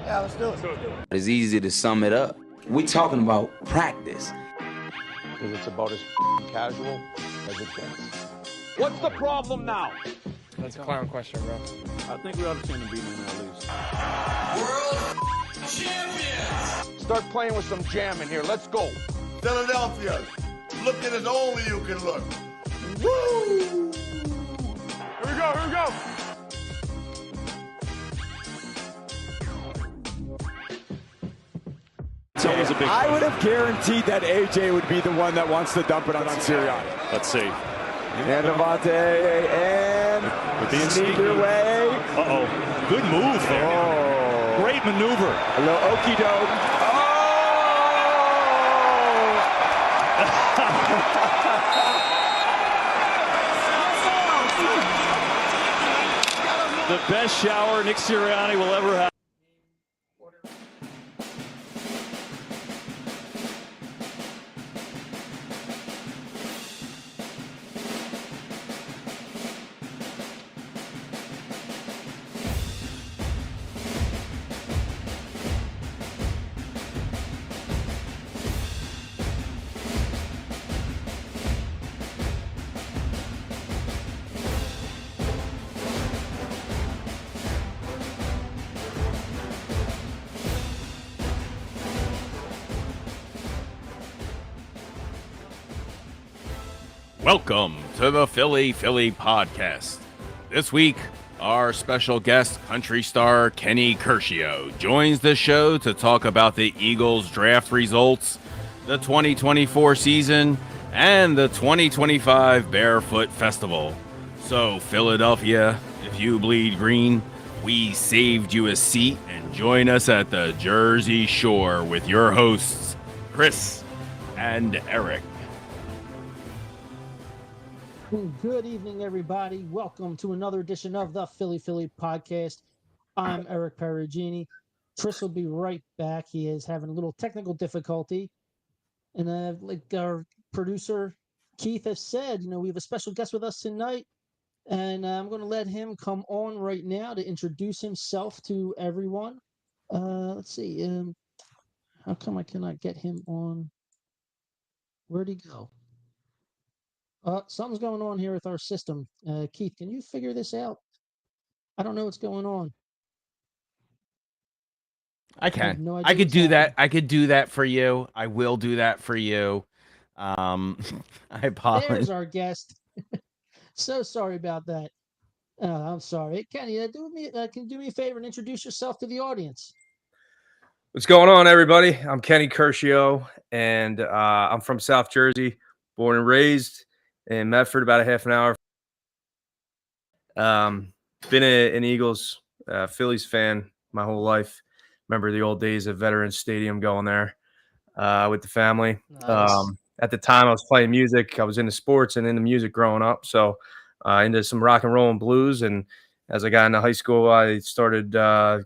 Yeah, let's do it. It's easy to sum it up. We're talking about practice. Because it's about as casual as it gets. What's the problem now? That's a clown question, bro. I think we ought to send a beat in there at least. World champions! Start playing with some jam in here. Let's go. Philadelphia, looking as only you can look. Woo! Here we go, here we go. Always a big I would have guaranteed that AJ would be the one that wants to dump it on Sirianni. Let's see. And Devontae, and neither way. Uh-oh. Good move there. Oh. Great maneuver. A little okie doke. Oh! The best shower Nick Sirianni will ever have. Welcome to the Philly Podcast. This week, our special guest, country star Kenny Curcio, joins the show to talk about the Eagles draft results, the 2024 season, and the 2025 Barefoot Festival. So, Philadelphia, if you bleed green, we saved you a seat, and join us at the Jersey Shore with your hosts, Chris and Eric. Good evening, everybody. Welcome to another edition of the Philly Podcast. I'm Eric Perugini. Chris will be right back. He is having a little technical difficulty. And like our producer, Keith, has said, we have a special guest with us tonight. And I'm going to let him come on right now to introduce himself to everyone. Let's see. How come I cannot get him on? Where'd he go? Something's going on here with our system. Keith, can you figure this out? I don't know what's going on. I can. No I could do that. I could do that for you. I will do that for you. I apologize. There's our guest. So sorry about that. I'm sorry. Kenny, can you do me a favor and introduce yourself to the audience? What's going on, everybody? I'm Kenny Curcio, and I'm from South Jersey, born and raised in Medford, about a half an hour. Been an Eagles, Phillies fan my whole life. Remember the old days of Veterans Stadium, going there with the family. Nice. At the time, I was playing music. I was into sports and into music growing up, so into some rock and roll and blues. And as I got into high school, I started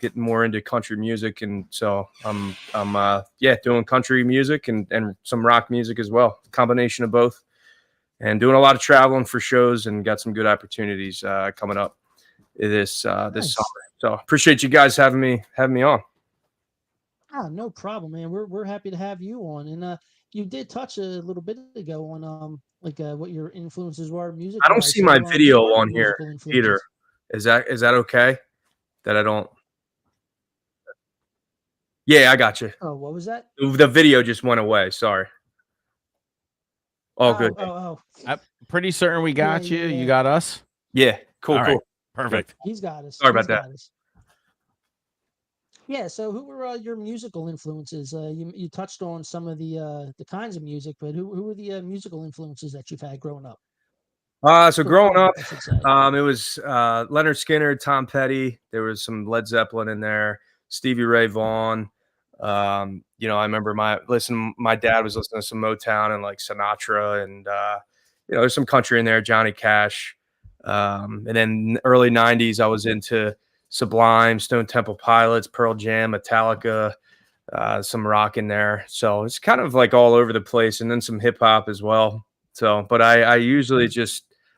getting more into country music, and so I'm doing country music and some rock music as well, combination of both. And doing a lot of traveling for shows, and got some good opportunities coming up this summer. So appreciate you guys having me on. No problem, man. We're happy to have you on. And you did touch a little bit ago on what your influences were music. I don't see my video on here either. Is that okay? That I don't. Yeah, I got you. Oh, what was that? The video just went away. Sorry. All good. I'm pretty certain we got you. You got us? Yeah. Cool. All cool. Right. Perfect. He's got us. Sorry about that. Yeah. So who were your musical influences? You touched on some of the kinds of music, but who were the musical influences that you've had growing up? So growing up, it was Leonard Skinner, Tom Petty. There was some Led Zeppelin in there, Stevie Ray Vaughan. I remember my dad was listening to some Motown and like Sinatra, and there's some country in there, Johnny Cash. And then early 90s, I was into Sublime, Stone Temple Pilots, Pearl Jam, Metallica, some rock in there. So it's kind of like all over the place, and then some hip hop as well. So, but I usually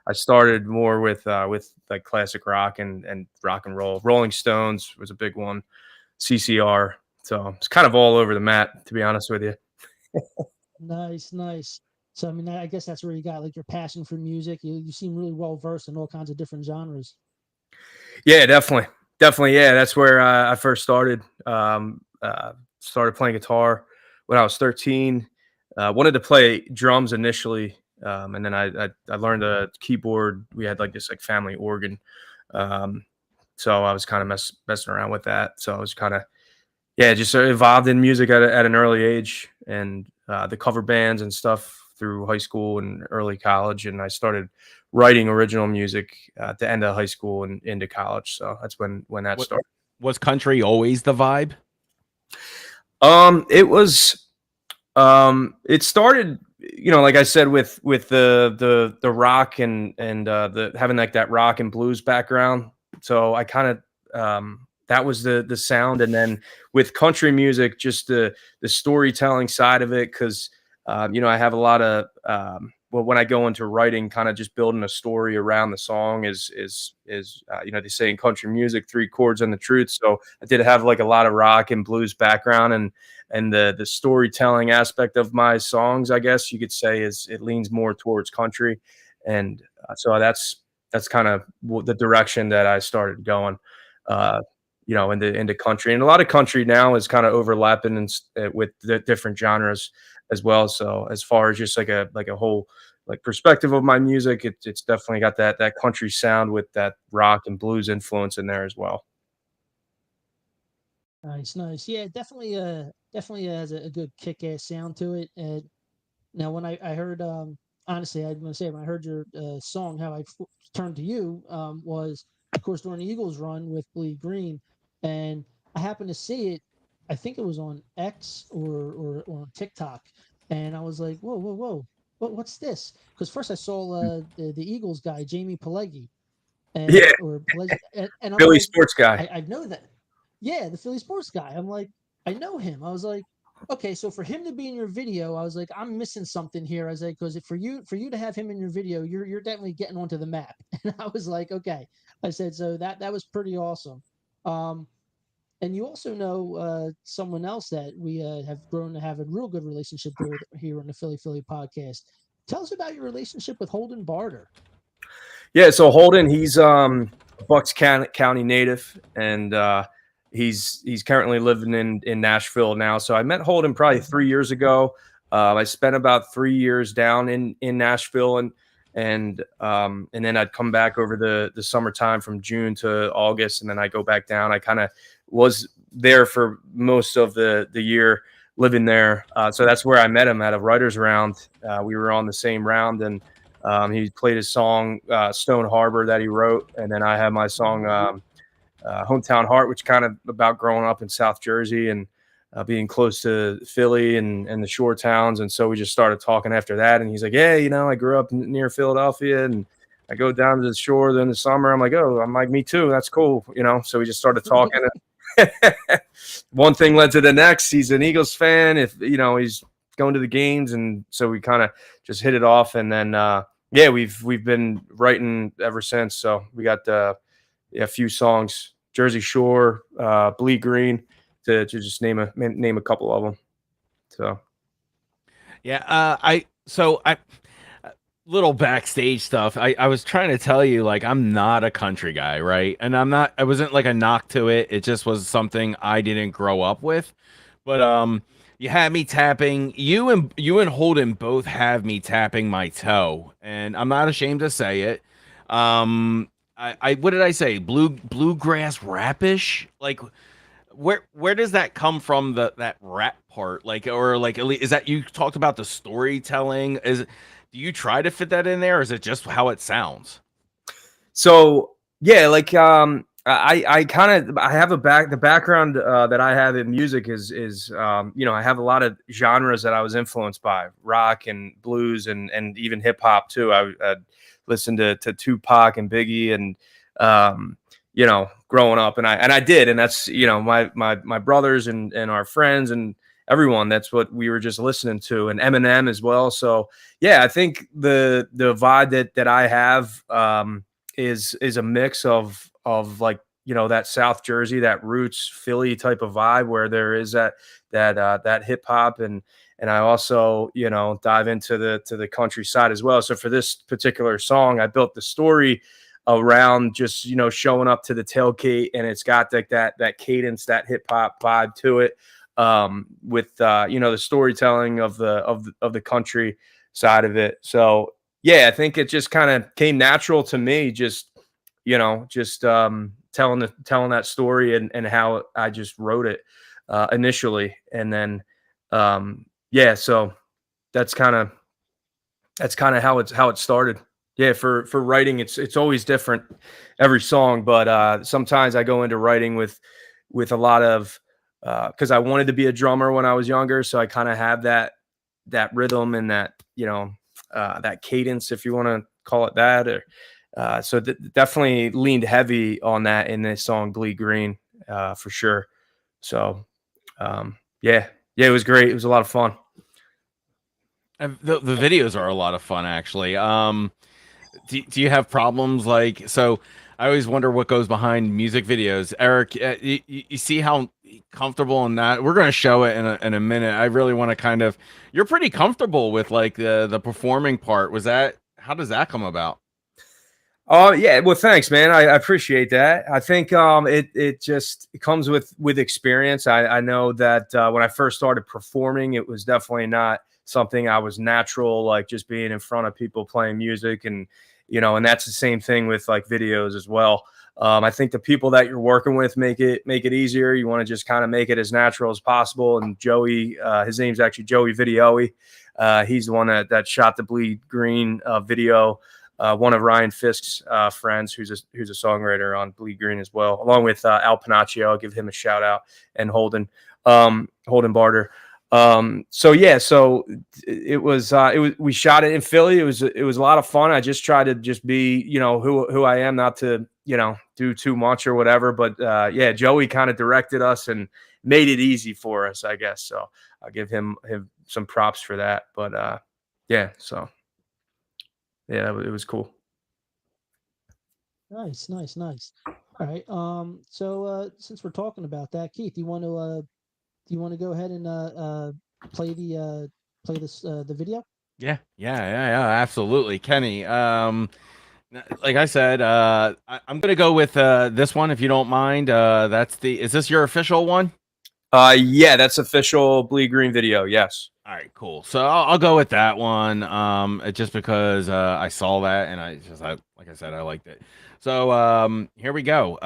I started more with like classic rock and rock and roll. Rolling Stones was a big one. CCR. So it's kind of all over the map, to be honest with you. Nice. So, I mean, I guess that's where you got like your passion for music. You seem really well versed in all kinds of different genres. Yeah, definitely. Yeah, that's where I first started. Started playing guitar when I was 13. Wanted to play drums initially, and then I learned a keyboard. We had like this like family organ, so I was kind of messing around with that. So I was kind of just involved in music at an early age, and the cover bands and stuff through high school and early college. And I started writing original music at the end of high school and into college. So that's when that started. Was country always the vibe? It was. It started, like I said, with the rock and the having like that rock and blues background. So I kind of that was the sound, and then with country music, just the storytelling side of it, because I have a lot of when I go into writing, kind of just building a story around the song is they say in country music, 3 chords and the truth. So I did have like a lot of rock and blues background, and the storytelling aspect of my songs, I guess you could say, is it leans more towards country, and so that's kind of the direction that I started going, into country. And a lot of country now is kind of overlapping with the different genres as well. So as far as just like a whole like perspective of my music, it's definitely got that country sound with that rock and blues influence in there as well. Nice. Yeah, definitely has a good kick-ass sound to it. Now, when I heard, honestly, I'm going to say, when I heard your song, how I turned to you was, of course, during the Eagles run with Bleed Green. And I happened to see it, I think it was on X or on TikTok. And I was like, whoa, what's this? Because first I saw the Eagles guy, Jamie Pileggi. Or Pileggi. And I'm Philly like, sports guy. I know that. Yeah, the Philly sports guy. I'm like, I know him. I was like, okay, so for him to be in your video, I was like, I'm missing something here. I was like, because for you to have him in your video, you're definitely getting onto the map. And I was like, okay. I said, so that was pretty awesome. And you also know someone else that we have grown to have a real good relationship with here on the Philly podcast. Tell us about your relationship with Holden Barter. Yeah, so Holden, he's Bucks County native, and he's currently living in Nashville now. So I met Holden probably 3 years ago. I spent about 3 years down in Nashville, and then I'd come back over the summertime from June to August, and then I go back down. I kind of was there for most of the year living there. So that's where I met him at a writer's round. We were on the same round, and he played his song Stone Harbor that he wrote, and then I had my song Hometown Heart, which kind of about growing up in South Jersey and being close to Philly and the shore towns. And so we just started talking after that. And he's like, yeah, I grew up near Philadelphia, and I go down to the shore in the summer. I'm like, oh, I'm like, me too. That's cool. So we just started talking. One thing led to the next. He's an Eagles fan. He's going to the games. And so we kind of just hit it off. And then, we've been writing ever since. So we got a few songs, Jersey Shore, Bleed Green, to just name a couple of them. So, little backstage stuff. I was trying to tell you, like, I'm not a country guy, right? And I wasn't like a knock to it. It just was something I didn't grow up with. But you had me tapping. You and Holden both have me tapping my toe, and I'm not ashamed to say it. I what did I say? Bluegrass rapish? Like, where does that come from? That rap part, is that you talked about the storytelling? Do you try to fit that in there, or is it just how it sounds? So yeah, like I kind of have the background that I have in music is I have a lot of genres that I was influenced by, rock and blues and even hip hop too. I listened to Tupac and Biggie and growing up, and I did, and that's my brothers and our friends and everyone, that's what we were just listening to, and Eminem as well. So yeah, I think the vibe that I have is a mix of like that South Jersey, that roots Philly type of vibe where there is that hip hop, and I also, dive into the countryside as well. So for this particular song, I built the story around just, showing up to the tailgate, and it's got like that cadence, that hip hop vibe to it, with the storytelling of the country side of it. So yeah, I think it just kind of came natural to me, just telling that story and how I just wrote it initially, and then so that's kind of how it started. Yeah, for writing, it's always different every song, but sometimes I go into writing with a lot of because I wanted to be a drummer when I was younger, so I kind of have that rhythm and that that cadence, if you want to call it that, or so definitely leaned heavy on that in this song Bleed Green, for sure. So it was great. It was a lot of fun. The videos are a lot of fun, actually. Do you have problems like, so I always wonder what goes behind music videos. Eric, you see how comfortable in that? We're going to show it in a minute. I really want to kind of, you're pretty comfortable with like the performing part. How does that come about? Oh yeah, well, thanks, man. I appreciate that. I think it just comes with experience. I know that when I first started performing, it was definitely not something I was natural, like just being in front of people playing music, and and that's the same thing with like videos as well. I think the people that you're working with make it easier. You want to just kind of make it as natural as possible. And Joey, his name's actually Joey Videoe. He's the one that shot the Bleed Green video. One of Ryan Fisk's friends, who's a songwriter on Bleed Green as well, along with Al Panaccio. I'll give him a shout out, and Holden Barter. So it was we shot it in Philly. It was a lot of fun. I just tried to just be, who I am, not to, do too much or whatever. But Joey kind of directed us and made it easy for us, I guess. So I'll give him some props for that. But it was cool. Nice. All right. So since we're talking about that, Keith, do you want to go ahead and play the video? Yeah, absolutely. Kenny, like I said, I'm gonna go with this one, if you don't mind. Is this your official one? Yeah, that's official Bleed Green video. Yes. All right, cool. So I'll go with that one. Just because I saw that, and like I said, I liked it. So here we go.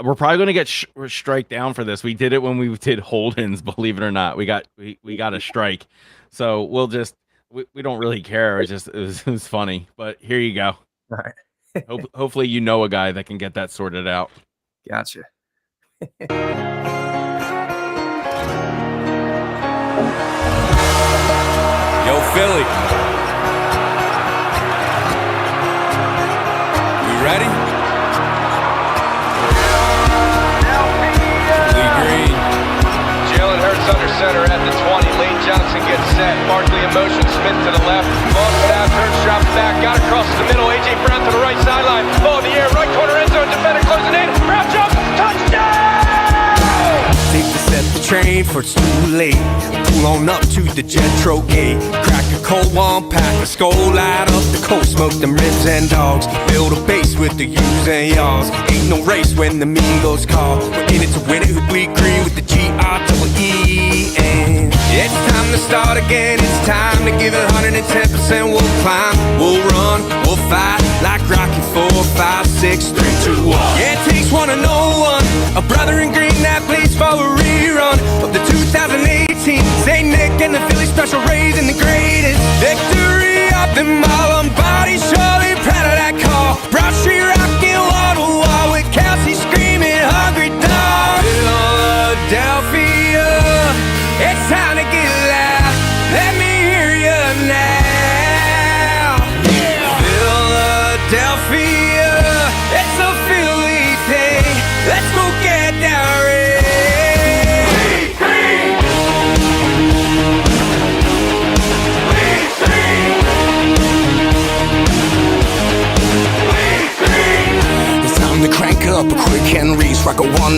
We're probably going to get strike down for this. We did it when we did Holden's, believe it or not. We got a strike. So we'll just we don't really care. It was funny. But here you go. All right. Hopefully you know a guy that can get that sorted out. Gotcha. Yo, Philly. We ready? Bleed Green. Jalen Hurts under center at the 20. Lane Johnson gets set. Barkley in motion. Smith to the left. Ball snap. Hurts drops back. Got across the middle. A.J. Brown to the right sideline. Ball in the air. Right corner end zone. Defender closing in. Brown jumps. Touchdown! Take to set the train for it's too late. Pull on up to the Jetro gate. Crack a cold one, pack a skull, light up the cold, smoke them ribs and dogs. Build a base with the U's and y'alls. Ain't no race when the mean goes call. We're in it to win it, who bleed green with the GREEN. It's time to start again, it's time to give it 110%. We'll climb, we'll run, we'll fight like Rocky 4, 5, 6, 3, 2, 1. Yeah, it takes one to know one. A brother in green that plays for a rerun of the 2018 St. Nick and the Philly Special raising the greatest victory of them all. On body surely proud of that call. Broad Street rocking wall to wall with Kelsey screaming hungry dog. Philadelphia, it's time to get loud. Let me hear you now. Philadelphia, it's a Philly thing. Let's go get down red. Bleed green. Bleed green.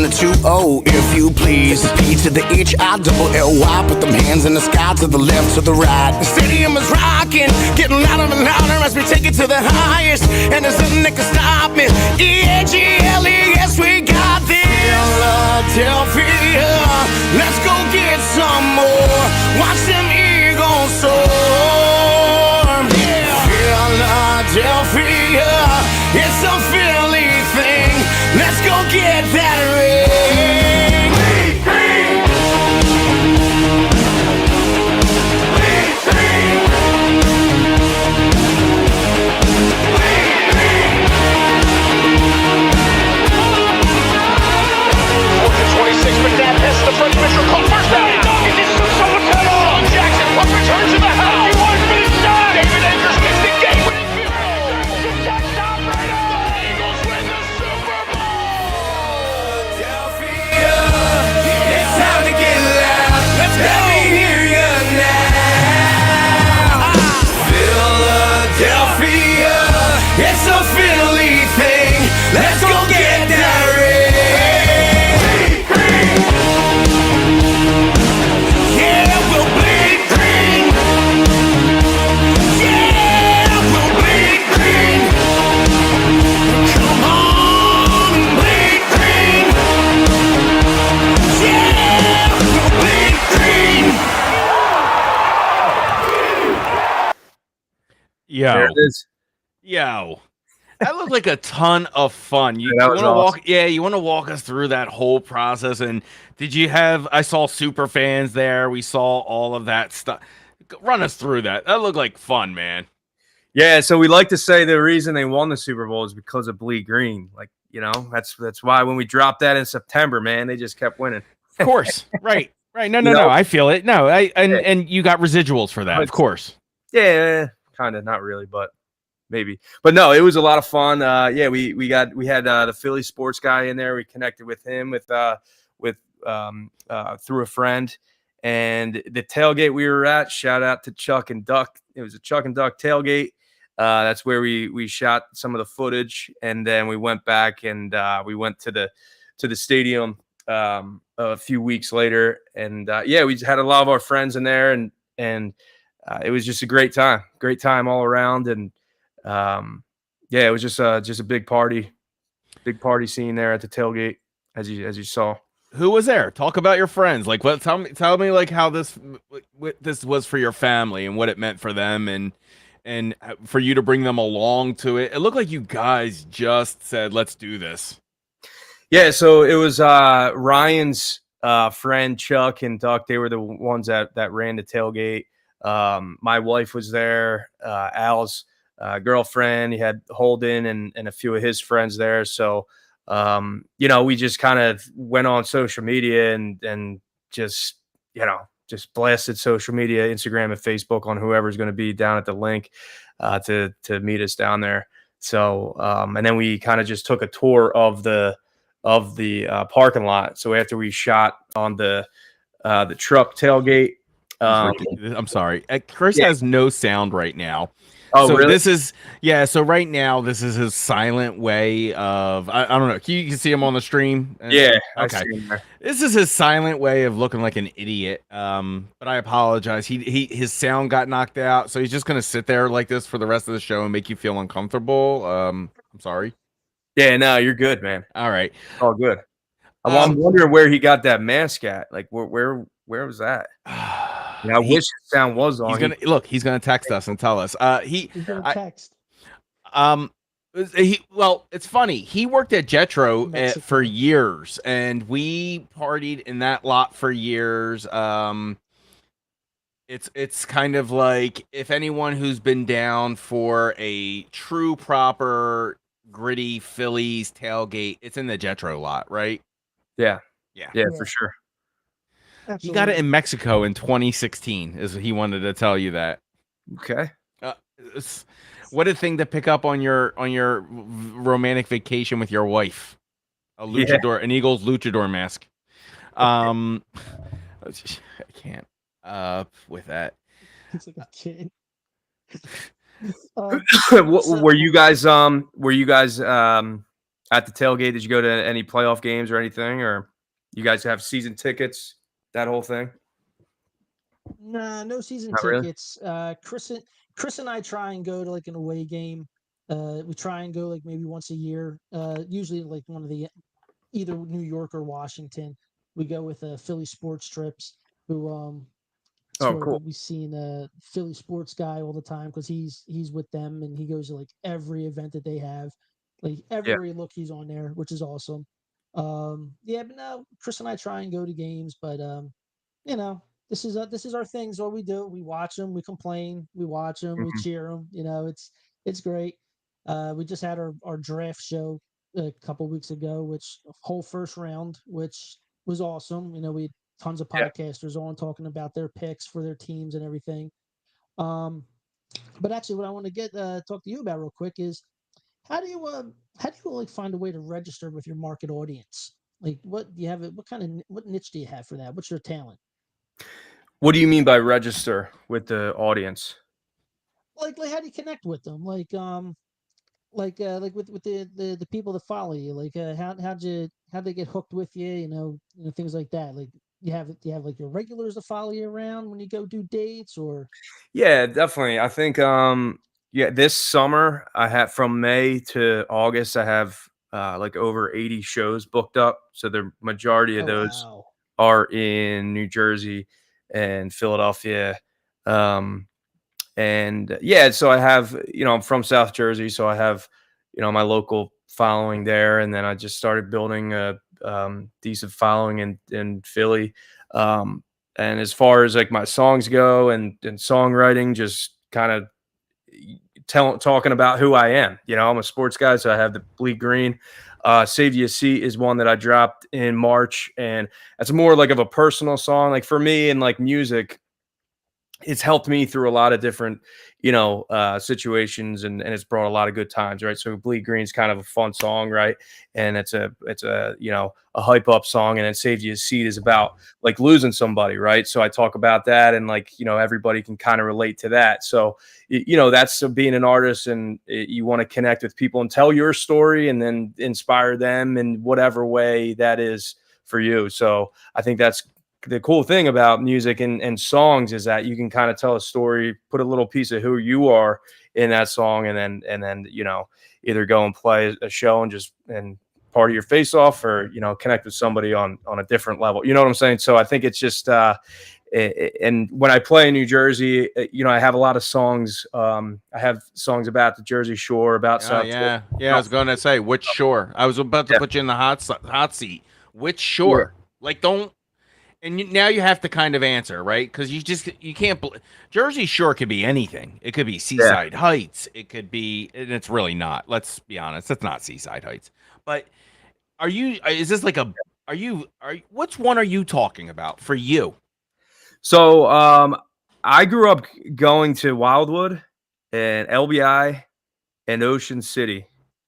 the 2-0, if you please. The P to the H-I-double-L-Y. Put them hands in the sky to the left, to the right. The stadium is rocking, getting louder and louder as we take it to the highest. And there's nothing that can stop me. E-A-G-L-E-S, we got this. Philadelphia, let's go get some more. Watch them Eagles soar. Yeah. Philadelphia, it's a Philly thing. Let's go get that ring. Bleed green. Bleed green. Bleed green. 4th and 26, McNabb hits the front. Mitchell caught first down. Is this someone cut off? Jackson, what returns to the house? 1 minute shot. David Akers gets the game winning field goal. Touchdown Raiders. The Eagles win the Super Bowl. It's time to get loud. Let me hear you now. Philadelphia, it's a Philly thing. Let's go get that ring. Bleed green. Yeah, we'll bleed green. Yeah, we'll bleed green. Come on, bleed green. Yeah, we'll bleed green. There it is. Yo, that looked like a ton of fun. You, Yeah, that you was want to awesome. walk? Yeah, you want to walk us through that whole process? And did you have? I saw super fans there. We saw all of that stuff. Run us through that. That looked like fun, man. Yeah, so we like to say the reason they won the Super Bowl is because of Bleed Green. Like, you know, that's why when we dropped that in September, man, they just kept winning. Of course, right. No, You no. know? I feel it. No, and you got residuals for that, of course. Yeah, kind of, not really, but maybe. But no, it was a lot of fun. Yeah, we had the Philly sports guy in there. We connected with him through a friend, and the tailgate we were at. Shout out to Chuck and Duck. It was a Chuck and Duck tailgate. That's where we shot some of the footage, and then we went back and we went to the stadium a few weeks later, and yeah, we had a lot of our friends in there, and it was just a great time all around, and yeah, it was just a big party scene there at the tailgate, as you saw. Who was there? Talk about your friends. Like, what? Tell me like how this was for your family and what it meant for them, and for you to bring them along to it. It looked like you guys just said, "Let's do this." Yeah, so it was Ryan's friend Chuck and Duck. They were the ones that ran the tailgate. My wife was there. Al's girlfriend. He had Holden and a few of his friends there. So, you know, we just kind of went on social media and just, you know, just blasted social media, Instagram and Facebook on whoever's going to be down at the link to meet us down there. So, and then we kind of just took a tour of the parking lot. So after we shot on the truck tailgate, I'm sorry, Chris has no sound right now. Oh, so really? this is so right now this is his silent way of I don't know. You can see him on the stream. Yeah, Okay. I see him there. This is his silent way of looking like an idiot. But I apologize. His sound got knocked out, so he's just gonna sit there like this for the rest of the show and make you feel uncomfortable. I'm sorry. Yeah, no, you're good, man. All right. All good. I'm wondering where he got that mask at. Like, where was that? Yeah, I wish the sound was on. He's gonna text us and tell us. He's gonna text. Well, it's funny. He worked at Jetro Mexico. for years, and we partied in that lot for years. It's kind of like if anyone who's been down for a true proper gritty Phillies tailgate, it's in the Jetro lot, right? Yeah, Yeah, for sure. He got it in Mexico in 2016. Is he wanted to tell you that? Okay. What a thing to pick up on your romantic vacation with your wife. A luchador, an Eagles luchador mask. I can't with that. It's like a kid. Were you guys at the tailgate? Did you go to any playoff games or anything, or you guys have season tickets? That whole thing? Nah, no season Not really. tickets. Chris and I try and go to like an away game. We try and go like maybe once a year. Usually like one of the either New York or Washington. We go with Philly Sports Trips, who it's Oh, where cool. we've seen a Philly sports guy all the time because he's with them and he goes to like every event that they have. Like Yeah. everywhere you look, he's on there, which is awesome. Yeah, but no, Chris and I try and go to games, but you know, this is our thing. Is what we do. We watch them, we complain, we watch them, we Mhm. cheer them. You know, it's great. We just had our draft show a couple weeks ago, which whole first round, which was awesome. You know, we had tons of Yeah. podcasters on talking about their picks for their teams and everything. Um, but actually, what I want to get talk to you about real quick is how do you like find a way to register with your market audience? Like, what do you have? What kind of what niche do you have for that? What's your talent? What do you mean by register with the audience? Like how do you connect with them? Like with the people that follow you. Like how'd they get hooked with you? You know things like that. Like you have like your regulars that follow you around when you go do dates or Yeah, definitely. I think yeah, this summer I have from May to August I have like over 80 shows booked up. So the majority of oh those wow. are in New Jersey and Philadelphia. Um and yeah, so I have, I'm from South Jersey, so I have, my local following there, and then I just started building a decent following in Philly. Um, and as far as like my songs go and songwriting, just kind of talking about who I am. I'm a sports guy, so I have the bleed green. Save You a Seat is one that I dropped in March, and it's more like of a personal song. Like for me and like music, it's helped me through a lot of different, situations, and it's brought a lot of good times, right? So Bleed Green's kind of a fun song, right? And it's a a hype up song, and then Save You a Seat is about like losing somebody, right? So I talk about that, and like everybody can kind of relate to that. So that's being an artist, and you want to connect with people and tell your story, and then inspire them in whatever way that is for you. So I think that's the cool thing about music and songs is that you can kind of tell a story, put a little piece of who you are in that song, and then either go and play a show and party your face off, or connect with somebody on a different level. You know what I'm saying? So I think it's just and when I play in New Jersey, I have a lot of songs. I have songs about the Jersey Shore, about Oh, South. yeah. Yeah, I was going to say, which shore? I was about to put you in the hot seat. Which shore? Like, don't. And now you have to kind of answer, right? Because you can't. Jersey Shore could be anything. It could be Seaside Heights. It could be, and it's really not. Let's be honest. It's not Seaside Heights. But is this like which one are you talking about for you? So I grew up going to Wildwood and LBI and Ocean City.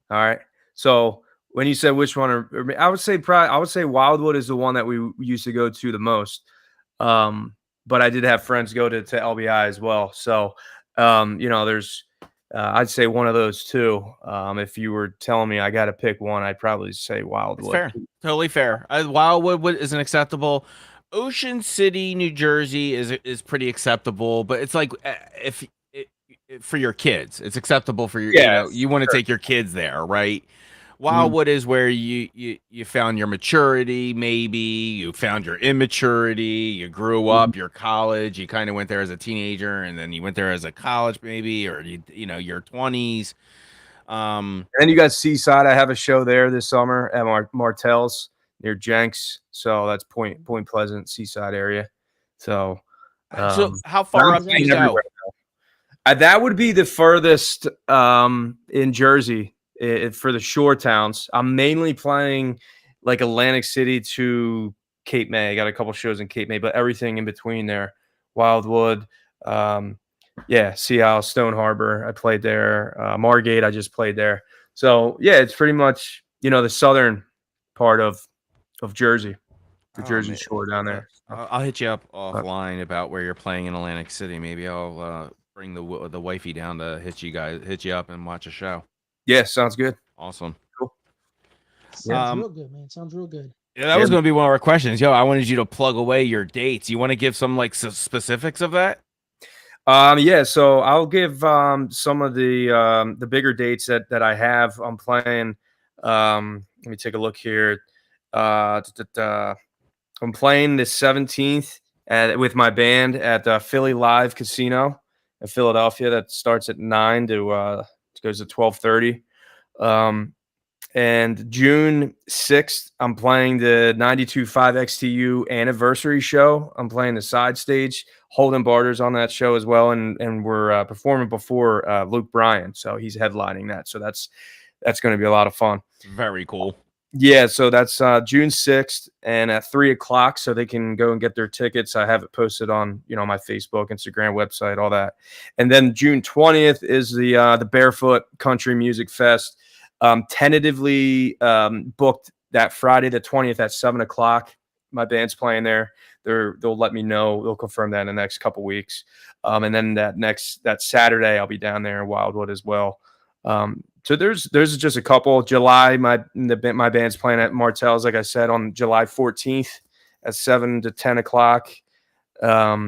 All right. So when you said which one, I would say Wildwood is the one that we used to go to the most. But I did have friends go to LBI as well. So there's I'd say one of those two. If you were telling me I got to pick one, I'd probably say Wildwood. It's fair, totally fair. Wildwood isn't acceptable. Ocean City, New Jersey is pretty acceptable, but it's like for your kids, it's acceptable for your. You want to take your kids there, right? Wildwood is where you found your maturity, maybe you found your immaturity, you grew up, your college, you kind of went there as a teenager, and then you went there as a college, maybe, or your 20s. And then you got Seaside. I have a show there this summer at Martell's near Jenks, so that's Point Pleasant, Seaside area. So how far up do you go? That would be the furthest in Jersey. For the shore towns. I'm mainly playing like Atlantic City to Cape May. I got a couple shows in Cape May, but everything in between there. Wildwood, Sea Isle, Stone Harbor, I played there. Margate, I just played there. So yeah, it's pretty much the southern part of Jersey, the Jersey Shore down there. I'll hit you up offline about where you're playing in Atlantic City. Maybe I'll bring the wifey down to hit you up and watch a show. Yeah, sounds good. Awesome. Cool. Sounds real good, man. Sounds real good. Yeah, that was going to be one of our questions. Yo, I wanted you to plug away your dates. You want to give some like specifics of that? Yeah, so I'll give some of the bigger dates that I have. I'm playing. Let me take a look here. I'm playing the 17th with my band at Philly Live Casino in Philadelphia. That starts at 9 to goes to 12:30. And June 6th, I'm playing the 92.5 XTU anniversary show. I'm playing the side stage. Holden Barter's on that show as well, and we're performing before Luke Bryan, so he's headlining that. So that's going to be a lot of fun. Very cool. Yeah, so that's June 6th, and at 3:00, so they can go and get their tickets. I have it posted on my Facebook, Instagram, website, all that. And then June 20th is the Barefoot Country Music Fest. Tentatively booked that Friday the 20th at 7:00. My band's playing there. They'll let me know. They'll confirm that in the next couple weeks. And then that Saturday I'll be down there in Wildwood as well. So there's just a couple. July, my band's playing at Martell's, like I said, on July 14th at 7 to 10 o'clock. Yeah,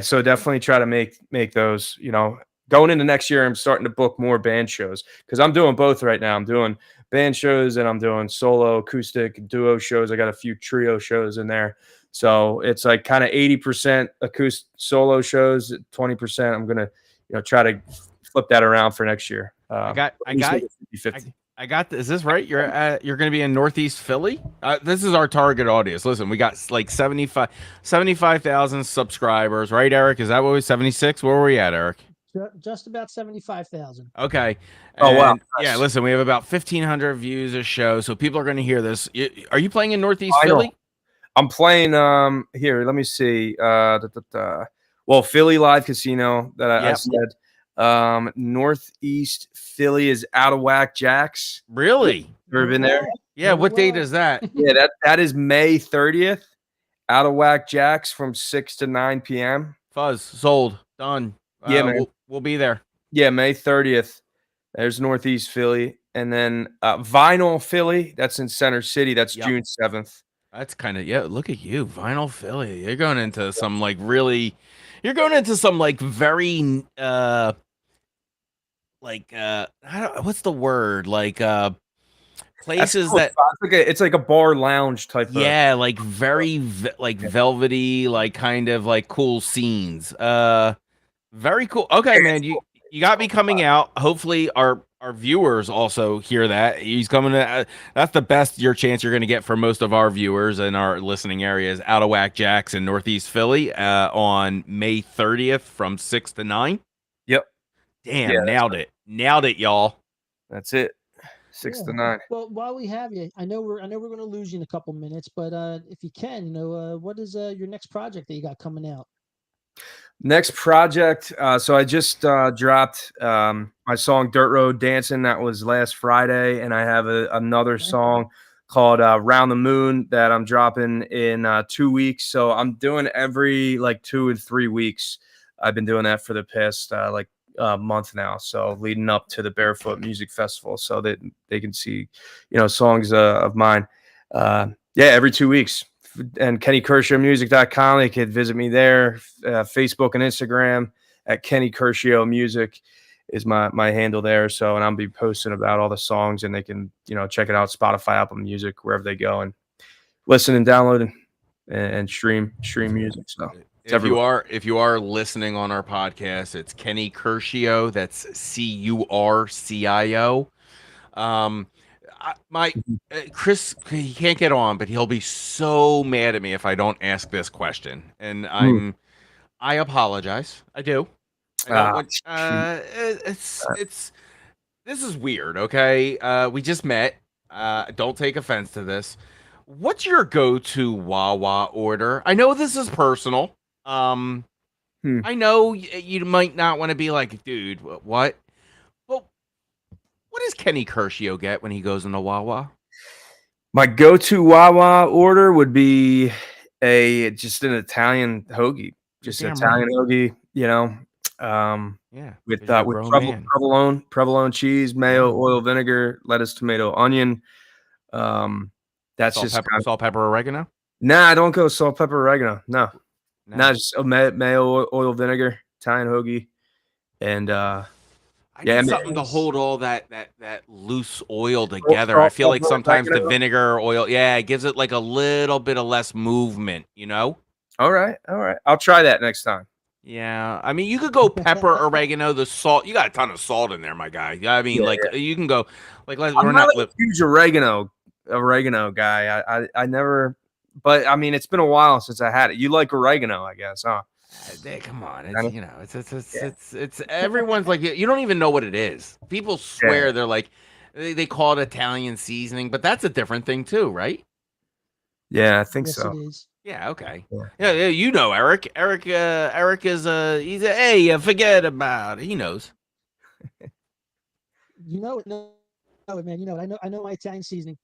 so definitely try to make those, going into next year. I'm starting to book more band shows because I'm doing both right now. I'm doing band shows and I'm doing solo, acoustic, duo shows. I got a few trio shows in there. So it's like kind of 80% acoustic solo shows, 20%. I'm going to, try to flip that around for next year. I got is this right? You're going to be in Northeast Philly. This is our target audience. Listen, we got like 75,000 subscribers, right, Eric? Is that what 76? Where were we at, Eric? Just about 75,000. Okay. Oh, wow. Yeah, listen, we have about 1,500 views a show, so people are going to hear this. Are you playing in Northeast Philly? I'm playing here. Let me see. Well, Philly Live Casino that I said. Northeast Philly is Out of Whack Jacks. Really? Ever been there? Yeah. What date is that? Yeah, that is May 30th. Out of Whack Jacks from 6 to 9 p.m. Fuzz sold. Done. Yeah, man. We'll be there. Yeah, May 30th. There's Northeast Philly. And then Vinyl Philly, that's in Center City. That's June 7th. That's kind of, look at you. Vinyl Philly. You're going into some very, what's the word? Places that it's like a bar lounge type. Yeah, like very velvety, like kind of like cool scenes. Very cool. Okay, man, you got me coming out. Hopefully our viewers also hear that. He's coming to that's the best chance you're going to get for most of our viewers in our listening areas. Out of Whack Jacks in Northeast Philly on May 30th from 6 to 9. Yep. Damn, yeah, nailed it, y'all. That's it. 6 to 9. Well, while we have you, I know we're going to lose you in a couple minutes, but if you can, what is your next project that you got coming out? Next project. So I just dropped my song Dirt Road Dancing. That was last Friday. And I have another song called Round the Moon that I'm dropping in 2 weeks. So I'm doing every 2 and 3 weeks. I've been doing that for the past month now. So leading up to the Barefoot Music Festival so that they can see, songs of mine. Every 2 weeks. And KennyCurcio-music.com. They could visit me there. Facebook and Instagram at Kenny Curcio Music is my handle there. So, and I'll be posting about all the songs, and they can check it out. Spotify, Apple Music, wherever they go, and listen and download and stream music. So if you are listening on our podcast, it's Kenny Curcio. That's CUR-she-oh. Chris, he can't get on, but he'll be so mad at me if I don't ask this question, and I apologize. I do. This is weird. Okay, we just met. Don't take offense to this. What's your go-to Wawa order? I know this is personal. I know you might not want to be like, dude, what? What does Kenny Curcio get when he goes into Wawa? My go-to Wawa order would be just an Italian hoagie, just an Italian hoagie. Yeah, with you're a grown man. provolone cheese, mayo, oil, vinegar, lettuce, tomato, onion. That's Salt, just pepper, salt, pepper, oregano. Nah, I don't go salt, pepper, oregano. No, No. just mayo, oil, vinegar, Italian hoagie, and I need something to hold all that loose oil together. salt, I feel like pepper, sometimes the oregano. vinegar or oil, it gives it like a little bit of less movement, you know? All right. I'll try that next time. Yeah. I mean, you could go pepper, oregano, the salt. You got a ton of salt in there, my guy. I mean, you can go like I'm not a huge oregano guy. I never, but I mean, it's been a while since I had it. You like oregano, I guess, huh? Come on, it's everyone's like you don't even know what it is. People swear they're like they call it Italian seasoning, but that's a different thing too, right? Yeah, I think Yes, so. it is. Yeah, okay. Yeah, you know Eric. Eric is he's a hey, forget about it. He knows. You know it, man. You know it. I know my Italian seasoning.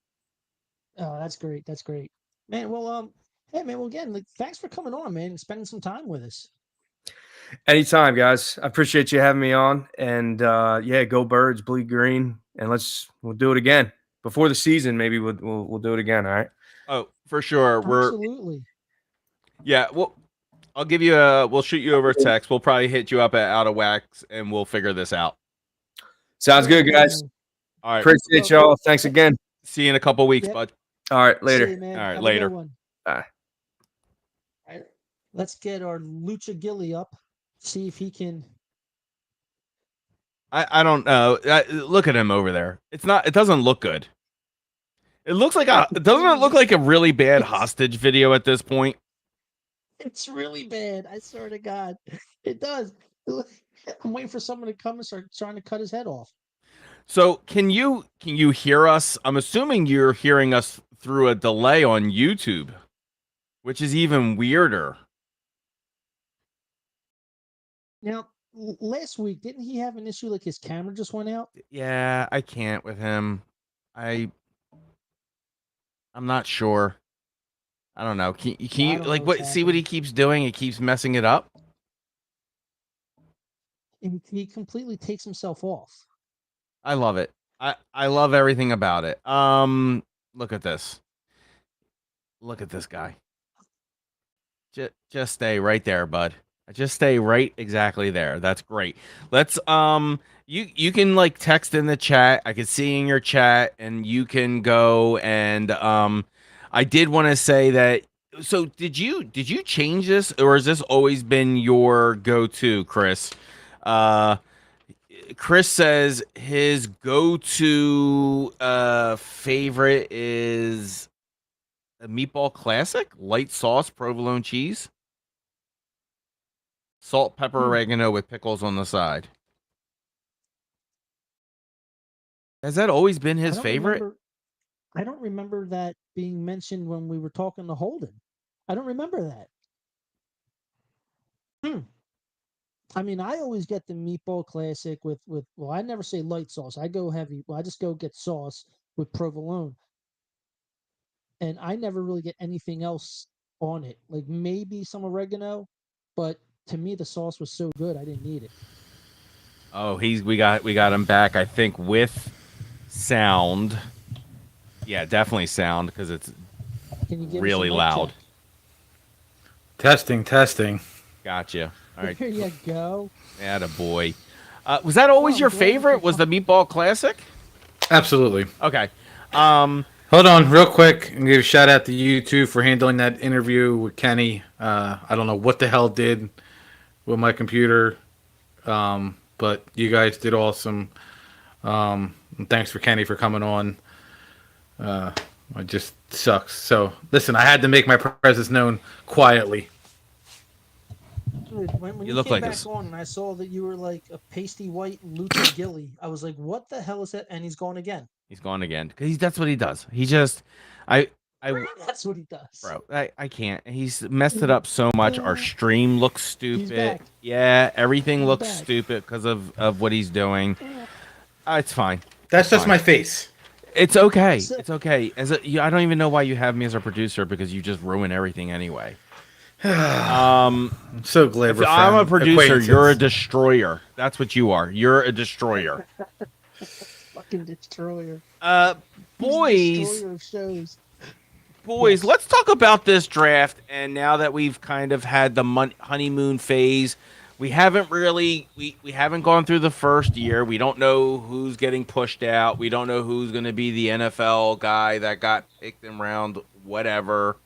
Oh, that's great. That's great, man. Well, hey, man. Well, again, like, thanks for coming on, man, and spending some time with us. Anytime, guys. I appreciate you having me on. And go Birds, bleed green, and we'll do it again before the season. Maybe we'll do it again. All right. Oh, for sure. Absolutely. Yeah. Well, I'll give you we'll shoot you over a text. We'll probably hit you up at Out of Wax, and we'll figure this out. Sounds good, guys. All right. Appreciate y'all. Thanks again. See you in a couple weeks, bud. All right. Later. See you, man. All right. Have a Later. good one. Bye. All right. Let's get our Lucha Gilly up. See if he can. I don't know. Look at him over there. It doesn't look good. It looks like doesn't it look like a really bad hostage video at this point? It's really bad. I swear to God, it does. I'm waiting for someone to come and start trying to cut his head off. So can you hear us? I'm assuming you're hearing us through a delay on YouTube, which is even weirder. Now, last week, didn't he have an issue like his camera just went out? Yeah, I can't with him. I'm not sure. I don't know. Can you like what? See what he keeps doing? He keeps messing it up. And he completely takes himself off. I love it. I love everything about it. Look at this. Look at this guy. Just stay right there, bud. Just stay right exactly there. That's great. Let's you can like text in the chat. I can see in your chat, and you can go and I did want to say that. So did you change this, or has this always been your go-to, Chris? Chris says his go-to favorite is a meatball classic, light sauce, provolone cheese, salt, pepper, oregano with pickles on the side. Has that always been his favorite? I don't remember that being mentioned when we were talking to Holden. I don't remember that. I mean, I always get the meatball classic with well, I never say light sauce. I go heavy. Well, I just go get sauce with provolone. And I never really get anything else on it. Like maybe some oregano, but to me the sauce was so good I didn't need it. Oh, we got him back, I think, with sound. Yeah, definitely sound, because it's really loud. Testing. Gotcha. All right. Here you go. Attaboy. Was that always your favorite? Was the meatball classic? Absolutely. Okay. Hold on, real quick, and give a shout out to you two for handling that interview with Kenny. I don't know what the hell did with my computer, but you guys did awesome. And thanks for Kenny for coming on. It just sucks. So listen, I had to make my presence known quietly. Dude, when you look came like back this. on and I saw that you were like a pasty white Lucha Gilly, I was like, what the hell is that? And he's gone again. He's gone again. Because that's what he does. He just... That's what he does. Bro, I can't. He's messed it up so much. Our stream looks stupid. Yeah, everything looks stupid because of what he's doing. It's fine. That's just my face. It's okay. It's okay. I don't even know why you have me as a producer, because you just ruin everything anyway. I'm so glad If we're I'm a friends, producer, acquaintances. you're a destroyer. That's what you are. You're a destroyer. Fucking destroyer. He's the Boys, destroyer of shows. boys, Yes. let's talk about this draft. And now that we've kind of had the honeymoon phase, we haven't really we haven't gone through the first year. We don't know who's getting pushed out. We don't know who's going to be the NFL guy that got picked in round whatever.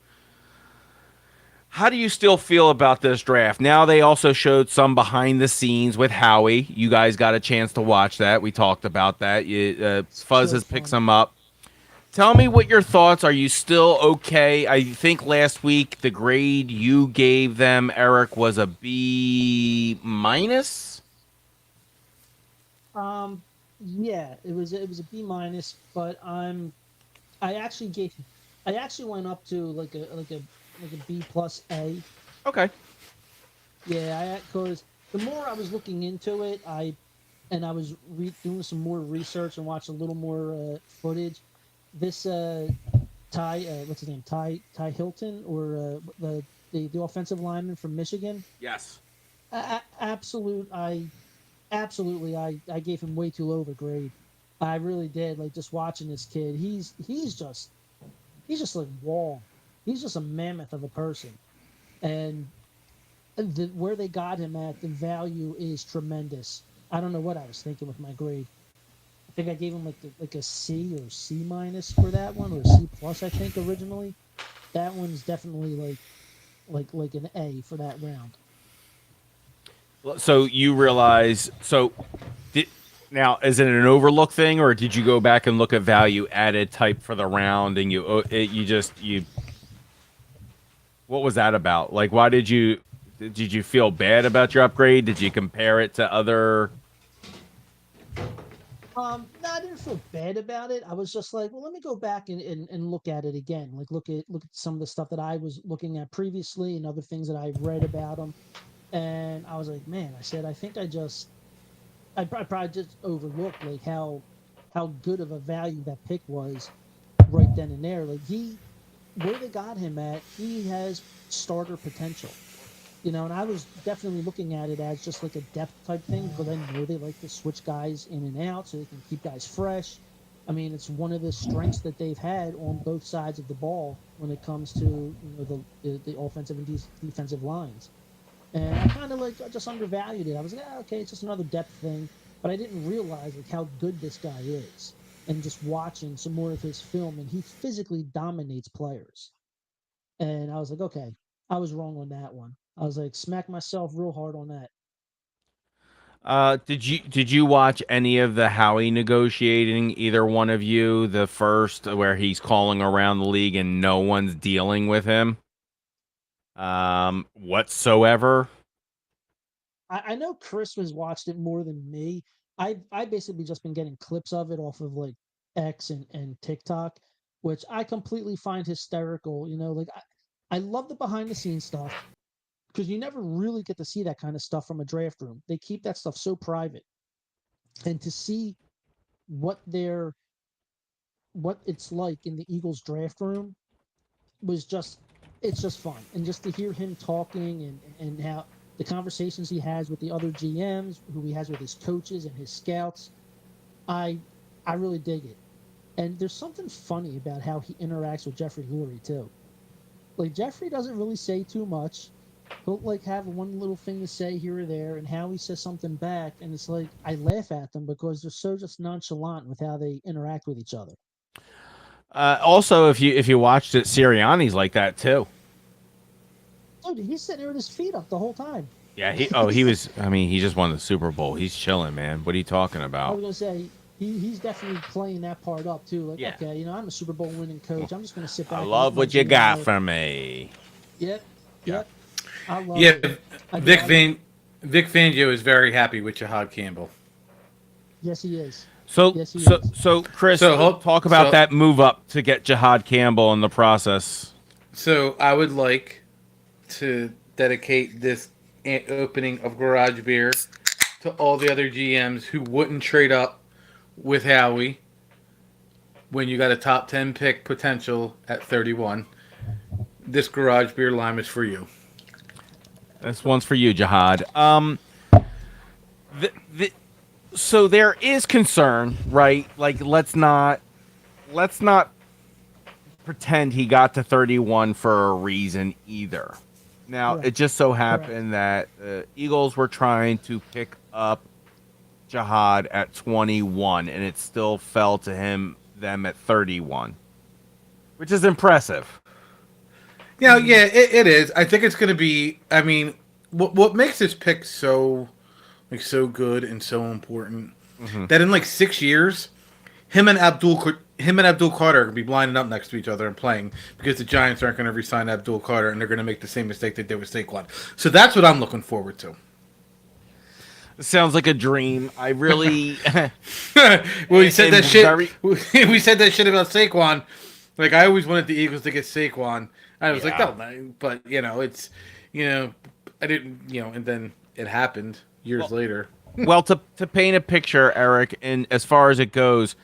How do you still feel about this draft? Now they also showed some behind the scenes with Howie. You guys got a chance to watch that. We talked about that. Fuzz So has picked fun. some up. Tell me what your thoughts. Are you still okay? I think last week the grade you gave them, Eric, was a B minus. Yeah, it was a B minus, but I actually gave I actually went up to like a B plus A. Okay. Yeah, because the more I was looking into it, I was doing some more research and watching a little more footage. This Ty, what's his name? Ty Hilton, or the offensive lineman from Michigan. Yes. Absolutely, I gave him way too low of a grade. I really did. Like, just watching this kid, he's just like wall. He's just a mammoth of a person, and where they got him at, the value is tremendous. I don't know what I was thinking with my grade. I think I gave him like a C or C minus for that one, or C plus. I think originally, that one's definitely like an A for that round. So you realize now, is it an overlook thing, or did you go back and look at value added type for the round, and you what was that about? Like, why did you feel bad about your upgrade? Did you compare it to other? No, I didn't feel bad about it. I was just like, well, let me go back and look at it again. Like, look at some of the stuff that I was looking at previously and other things that I've read about them. And I was like, man, I said, I think I probably just overlooked like how good of a value that pick was right then and there. Like, where they got him at, he has starter potential. And I was definitely looking at it as just like a depth type thing, because I know they like to switch guys in and out so they can keep guys fresh. I mean, it's one of the strengths that they've had on both sides of the ball when it comes to the offensive and defensive lines. And I kind of just undervalued it. I was like, okay, it's just another depth thing, but I didn't realize like how good this guy is. And just watching some more of his film, and he physically dominates players. And I was like, okay, I was wrong on that one. I was like, smack myself real hard on that. Did you watch any of the Howie negotiating? Either one of you, the first where he's calling around the league and no one's dealing with him, whatsoever. I know Chris has watched it more than me. I basically just been getting clips of it off of like X and TikTok, which I completely find hysterical. Like I love the behind the scenes stuff, because you never really get to see that kind of stuff from a draft room. They keep that stuff so private. And to see what it's like in the Eagles draft room it's just fun. And just to hear him talking and how the conversations he has with the other GMs, who he has with his coaches and his scouts, I really dig it. And there's something funny about how he interacts with Jeffrey Lurie too. Like, Jeffrey doesn't really say too much. He'll like have one little thing to say here or there, and Howie says something back, and it's like I laugh at them because they're so just nonchalant with how they interact with each other. Also, if you watched it, Sirianni's like that too. Dude, he's sitting there with his feet up the whole time. Yeah, he was. I mean, he just won the Super Bowl. He's chilling, man. What are you talking I about? was gonna say he's definitely playing that part up too. Like, Yeah. okay, I'm a Super Bowl winning coach. I'm just gonna sit back. I and love let what my you GM got know. for me. Yep. I love Yeah, it. Vic Fangio is very happy with Jahad Campbell. Yes, he is. So, Yes, he so, is. so, Chris, So, talk about so- that move up to get Jahad Campbell in the process. So I would like to dedicate this opening of Garage Beer to all the other GMs who wouldn't trade up with Howie when you got a top 10 pick potential at 31. This Garage Beer lime is for you. This one's for you, Jihad. So there is concern, right? Like, let's not pretend he got to 31 for a reason either. Now, Correct. it just so happened that the Eagles were trying to pick up Jihad at 21, and it still fell to them at 31, which is impressive. Yeah, it is. I think it's going to be. I mean, what makes this pick so good and so important that in like 6 years, him and Abdul Carter are going to be lining up next to each other and playing because the Giants aren't going to re-sign Abdul Carter and they're going to make the same mistake they did with Saquon. So that's what I'm looking forward to. Sounds like a dream. I really. We said that shit. We said that shit about Saquon. Like, I always wanted the Eagles to get Saquon. I was like, no, but it's, I didn't, and then it happened years later. Well, to paint a picture, Eric, and as far as it goes,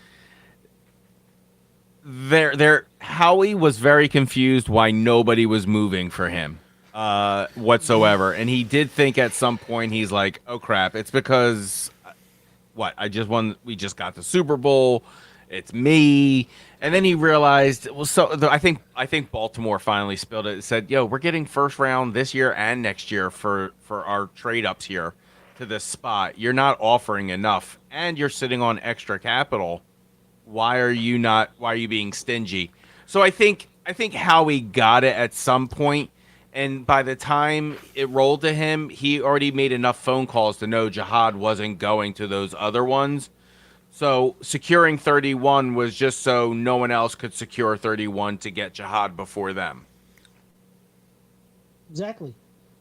Howie was very confused why nobody was moving for him whatsoever, and he did think at some point he's like, oh crap, it's because we just got the Super Bowl, it's me. And then he realized, I think Baltimore finally spilled it and said, yo, we're getting first round this year and next year for our trade ups here to this spot. You're not offering enough, and you're sitting on extra capital. Why are you being stingy? So I think Howie got it at some point, and by the time it rolled to him, he already made enough phone calls to know Jihad wasn't going to those other ones. So securing 31 was just so no one else could secure 31 to get Jihad before them. Exactly.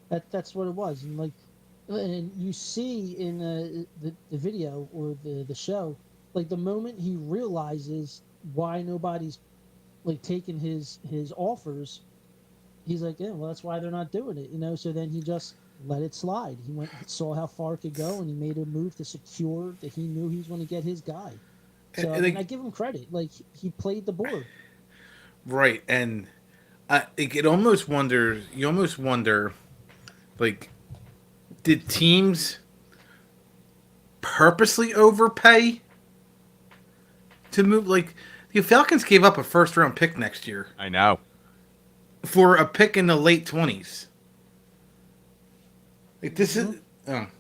That's what it was. And you see in the video or the show, like the moment he realizes why nobody's like taking his offers, he's like, yeah, well, that's why they're not doing it, So then he just let it slide. He saw how far it could go, and he made a move to secure that he knew he was going to get his guy. So I give him credit. Like, he played the board. Right, and you almost wonder, like, did teams purposely overpay to move? Like, the Falcons gave up a first-round pick next year. I know. For a pick in the late 20s. Like, this is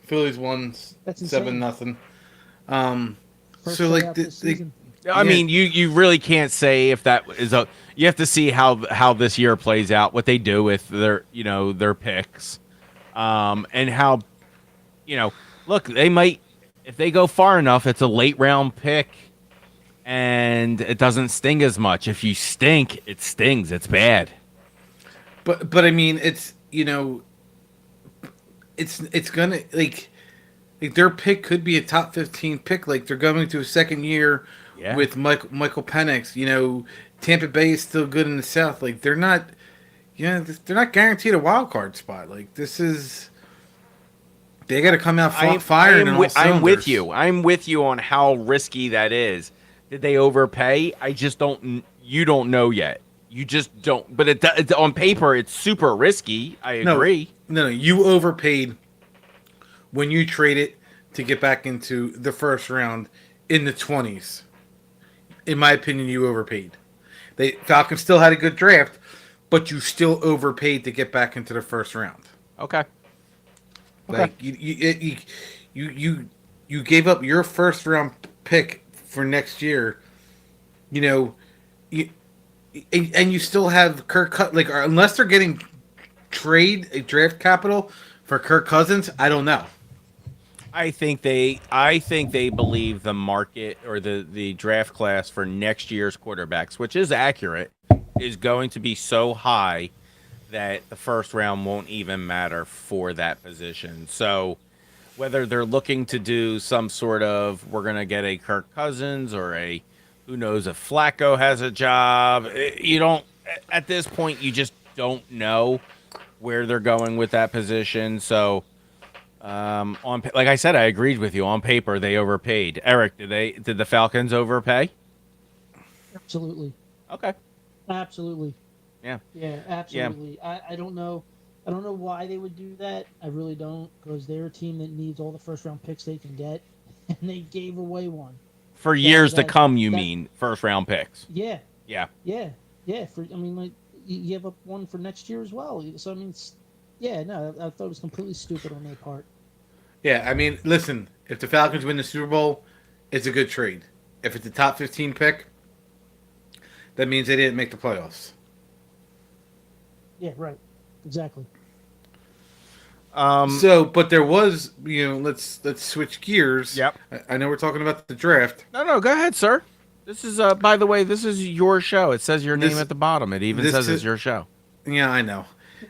Phillies won 7-0. So like I mean, you really can't say if that is you have to see how this year plays out, what they do with their picks, and how look, they might, if they go far enough, it's a late round pick and it doesn't sting as much. If you stink, it stings. It's bad. But I mean, it's it's gonna like their pick could be a top 15 pick. Like, they're going to a second year with Michael Penix. Tampa Bay is still good in the South. Like, they're not guaranteed a wild card spot. Like, this is, they got to come out firing. I'm with you. I'm with you on how risky that is. Did they overpay? You don't know yet. You just don't. But it's on paper, it's super risky. I agree. No, you overpaid when you trade it to get back into the first round in the 20s. In my opinion, you overpaid. Falcons still had a good draft, but you still overpaid to get back into the first round. Okay. Like, you gave up your first round pick for next year. And you still have unless they're getting draft capital for Kirk Cousins, I don't know. I think they believe the market or the draft class for next year's quarterbacks, which is accurate, is going to be so high that the first round won't even matter for that position. So whether they're looking to do some sort of, we're going to get a Kirk Cousins or who knows if Flacco has a job, at this point, you just don't know where they're going with that position. So, like I said, I agreed with you. On paper, they overpaid. Eric, did the Falcons overpay? Absolutely. Okay. Absolutely. Yeah. Yeah, absolutely. Yeah. I don't know. I don't know why they would do that. I really don't, because they're a team that needs all the first round picks they can get, and they gave away one. For years to come, you mean first round picks? Yeah. Yeah. Yeah. Yeah. Like you have up one for next year as well. So I mean, I thought it was completely stupid on their part. Yeah, I mean, listen, if the Falcons win the Super Bowl, it's a good trade. If it's a top 15 pick, that means they didn't make the playoffs. Yeah, right. Exactly. But there was, let's switch gears. Yep. I know we're talking about the draft. No, go ahead, sir. This is, by the way, this is your show. It says your name at the bottom. It even says it's your show. Yeah, I know.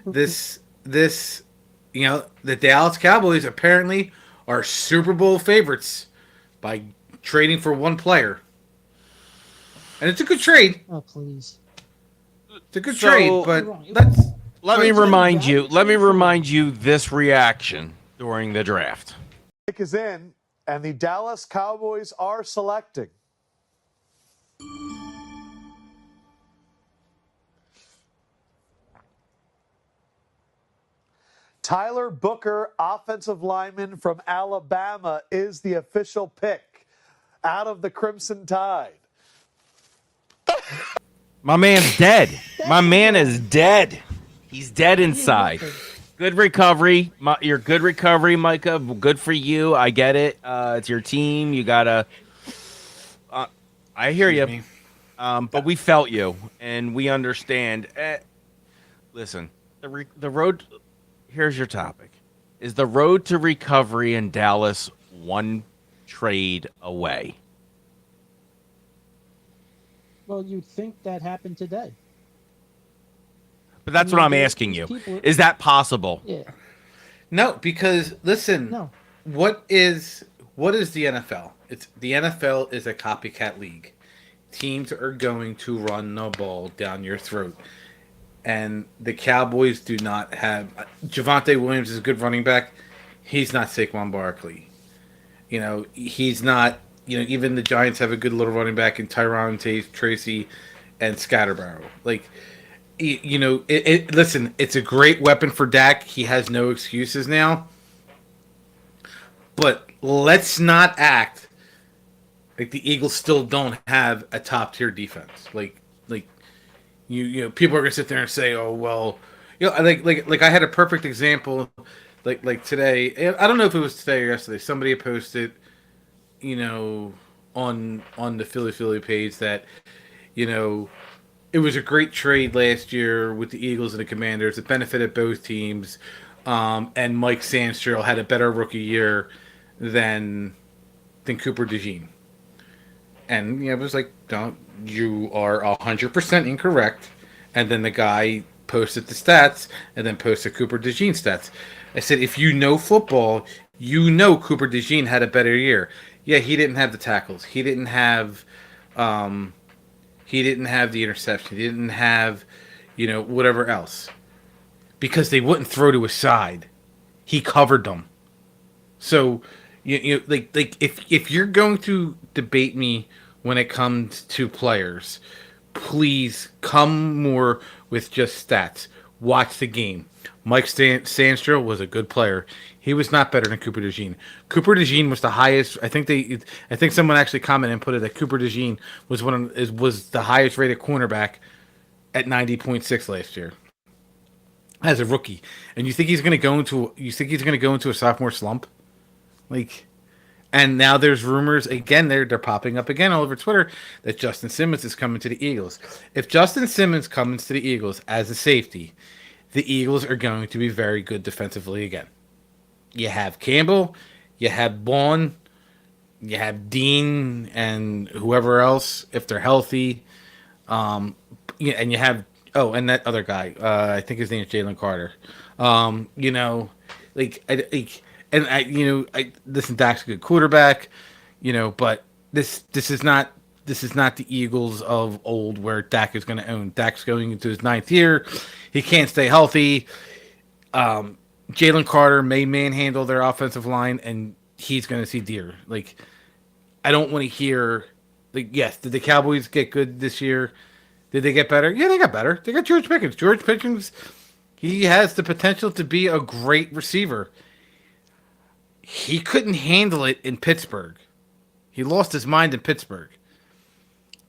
This, the Dallas Cowboys apparently are Super Bowl favorites by trading for one player. And it's a good trade. Oh, please. It's a good trade, but let me remind you this reaction during the draft. Pick is in, and the Dallas Cowboys are selecting. Tyler Booker, offensive lineman from Alabama, is the official pick out of the Crimson Tide. My man's dead. My man is dead. He's dead inside. Good recovery. Your good recovery, Micah. Good for you. I get it. It's your team. You gotta. I hear you. But we felt you, and we understand. Listen, the road. Here's your topic. Is the road to recovery in Dallas one trade away? Well, you'd think that happened today. But that's what I'm asking you. Is that possible? Yeah. No, because listen, what is the NFL? The NFL is a copycat league. Teams are going to run the ball down your throat. And the Cowboys do not have Javonte Williams is a good running back. He's not Saquon Barkley. He's not. Even the Giants have a good little running back in Tyron Tracy and Scatterbarrow. Listen, it's a great weapon for Dak. He has no excuses now. But let's not act like the Eagles still don't have a top tier defense. People are gonna sit there and say, "Oh well," like I had a perfect example, like today. I don't know if it was today or yesterday. Somebody had posted, on the Philly page that, it was a great trade last year with the Eagles and the Commanders. It benefited both teams, and Mike Sandstrom had a better rookie year than Cooper DeJean. And it was like, don't. You are 100% incorrect. And then the guy posted the stats and then posted Cooper DeJean stats. I said, if you know football, Cooper DeJean had a better year. Yeah, he didn't have the tackles. He didn't have the interception. He didn't have, whatever else. Because they wouldn't throw to his side. He covered them. So, if you're going to debate me when it comes to players, please come more with just stats. Watch the game. Mike Sandstrom was a good player. He was not better than Cooper DeJean. Cooper DeJean was the highest. I think someone actually commented and put it that Cooper DeJean was the highest rated cornerback at 90.6 last year as a rookie. And you think he's going to go into a sophomore slump? And now there's rumors again. They're popping up again all over Twitter that Justin Simmons is coming to the Eagles. If Justin Simmons comes to the Eagles as a safety, the Eagles are going to be very good defensively again. You have Campbell, you have Vaughn, you have Dean, and whoever else if they're healthy. And you have and that other guy. I think his name is Jalen Carter. I listen. Dak's a good quarterback, but this is not the Eagles of old where Dak is going to own. Dak's going into his 9th year. He can't stay healthy. Jalen Carter may manhandle their offensive line, and he's going to see deer. I don't want to hear. Yes, did the Cowboys get good this year? Did they get better? Yeah, they got better. They got George Pickens. George Pickens. He has the potential to be a great receiver. He couldn't handle it in Pittsburgh. He lost his mind in Pittsburgh.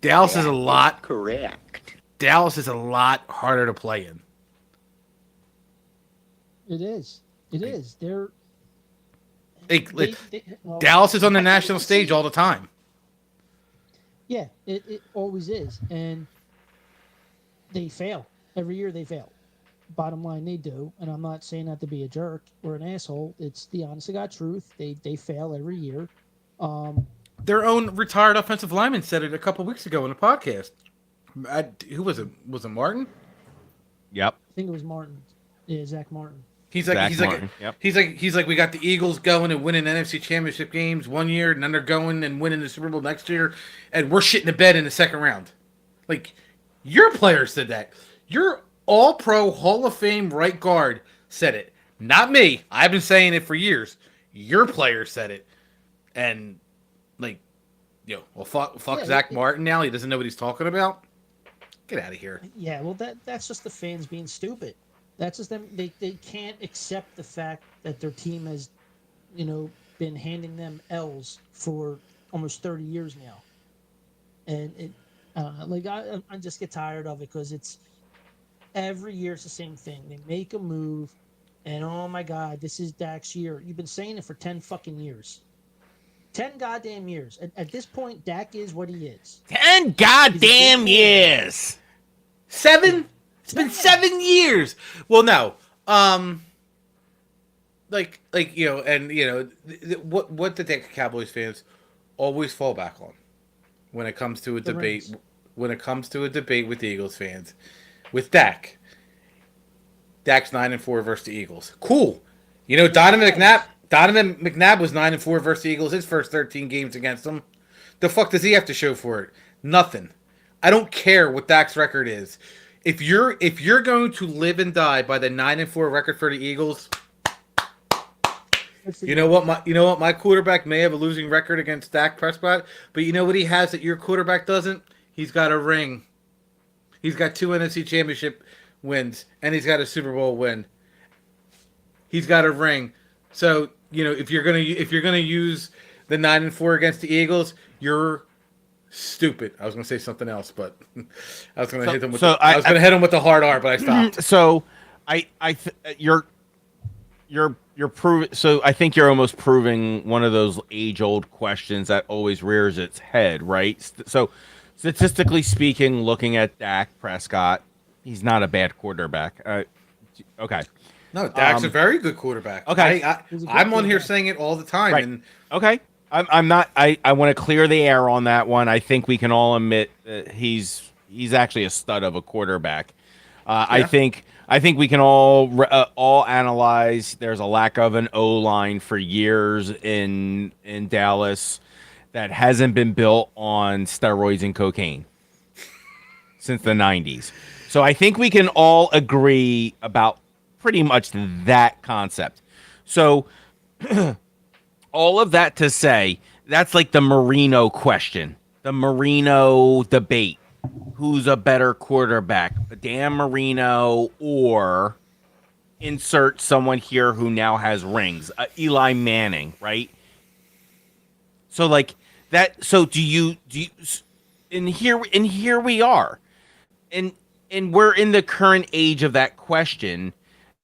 Dallas is a lot correct. Dallas is a lot harder to play in. It is. It is. They're well, Dallas is on the national stage all the time. Yeah, it always is. And they fail. Every year they fail. Bottom line, they do. And I'm not saying that to be a jerk or an asshole. It's the honest to God truth. They fail every year. Their own retired offensive lineman said it a couple weeks ago in a podcast. Who was it? Was it Martin? Yep. I think it was Martin. Yeah, Zach Martin. He's like, we got the Eagles going and winning NFC Championship games one year, and then they're going and winning the Super Bowl next year, and we're shitting the bed in the second round. Like, your player said that. Your All-Pro Hall of Fame right guard said it. Not me. I've been saying it for years. Your player said it. And, like, fuck Zach Martin now. He doesn't know what he's talking about. Get out of here. Yeah, well, that's just the fans being stupid. That's just them. They can't accept the fact that their team has, been handing them L's for almost 30 years now. And I just get tired of it because it's every year it's the same thing. They make a move, and oh my God, this is Dak's year. You've been saying it for 10 fucking years. 10 goddamn years. At this point, Dak is what he is. 10 goddamn years. 7? It's been 7 years. Well, no. What the Dak Cowboys fans always fall back on when it comes to a debate. When it comes to a debate with the Eagles fans, with Dak's 9-4 versus the Eagles. Cool. Donovan McNabb was 9-4 versus the Eagles his first 13 games against them. The fuck does he have to show for it? Nothing. I don't care what Dak's record is. If you're going to live and die by the 9-4 record for the Eagles, you know what my quarterback may have a losing record against Dak Prescott, but you know what he has that your quarterback doesn't? He's got a ring. He's got 2 NFC Championship wins, and he's got a Super Bowl win. He's got a ring. So, if you're gonna use the 9-4 against the Eagles, you're stupid. I was gonna say something else, but I was gonna hit him with hit him with the hard R, but I stopped. So you're proving. So I think you're almost proving one of those age-old questions that always rears its head, right? So statistically speaking, looking at Dak Prescott, he's not a bad quarterback. Okay. No, Dak's a very good quarterback. Okay, I'm on here saying it all the time. Right. And okay, I'm not. I want to clear the air on that one. I think we can all admit that he's actually a stud of a quarterback. I think we can all analyze. There's a lack of an O-line for years in Dallas that hasn't been built on steroids and cocaine since the 90s. So I think we can all agree about pretty much that concept. So all of that to say, that's like the Marino question, the Marino debate. Who's a better quarterback, Dan Marino or insert someone here who now has rings, Eli Manning, right? So like that. So do you? And here we are, and we're in the current age of that question.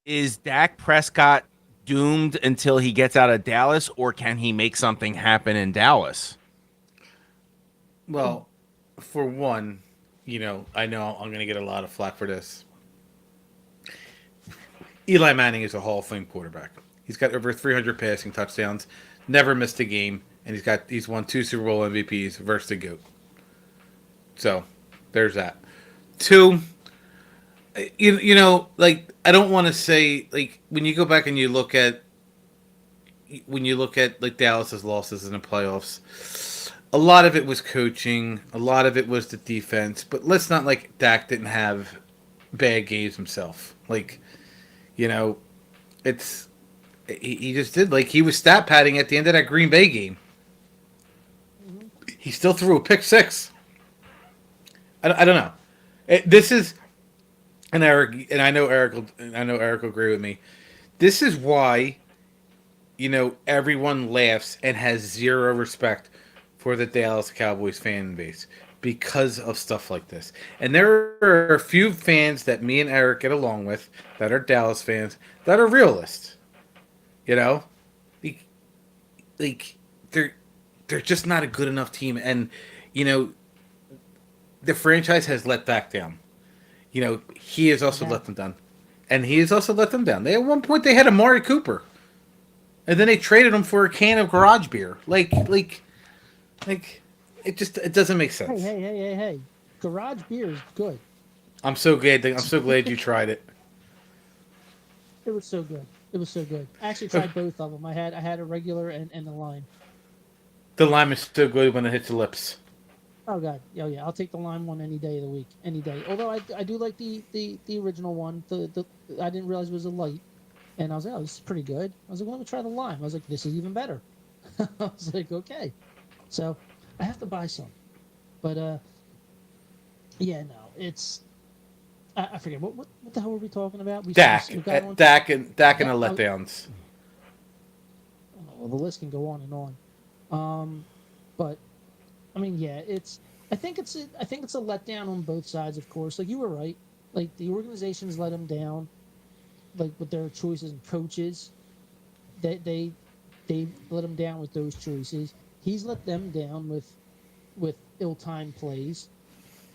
Is Dak Prescott doomed until he gets out of Dallas, or can he make something happen in Dallas? Well, for one, I know I'm going to get a lot of flack for this. Eli Manning is a Hall of Fame quarterback. He's got over 300 passing touchdowns, never missed a game, and he's won 2 Super Bowl MVPs versus the GOAT. So, there's that. 2, I don't want to say, when you go back and you look at Dallas's losses in the playoffs, a lot of it was coaching, a lot of it was the defense, but let's not Dak didn't have bad games himself. He just did. He was stat padding at the end of that Green Bay game. He still threw a pick 6. I don't know. And Eric, and I know Eric will agree with me. This is why, everyone laughs and has zero respect for the Dallas Cowboys fan base because of stuff like this. And there are a few fans that me and Eric get along with that are Dallas fans that are realists. You know, like they're just not a good enough team, and the franchise has let back down. He has also let them down, and he has also let them down. They at one point they had Amari Cooper, and then they traded him for a can of garage beer. Like it doesn't make sense. Hey! Garage beer is good. I'm so glad you tried it. It was so good. It was so good. I actually tried both of them. I had a regular and the lime. The lime is so good when it hits the lips. Oh god, yeah. I'll take the lime one any day of the week, any day. Although I do like the original one. The I didn't realize it was a light, and I was like, oh, this is pretty good. I was like, well, let me try the lime. I was like, this is even better. I was like, okay. So I have to buy some, but yeah, no, it's I forget what the hell were we talking about? Dak and the letdowns. Well, the list can go on and on, but I mean, yeah, I think it's a letdown on both sides, of course. Like you were right, like the organizations let him down, like with their choices and coaches. They let him down with those choices. He's let them down with ill-timed plays.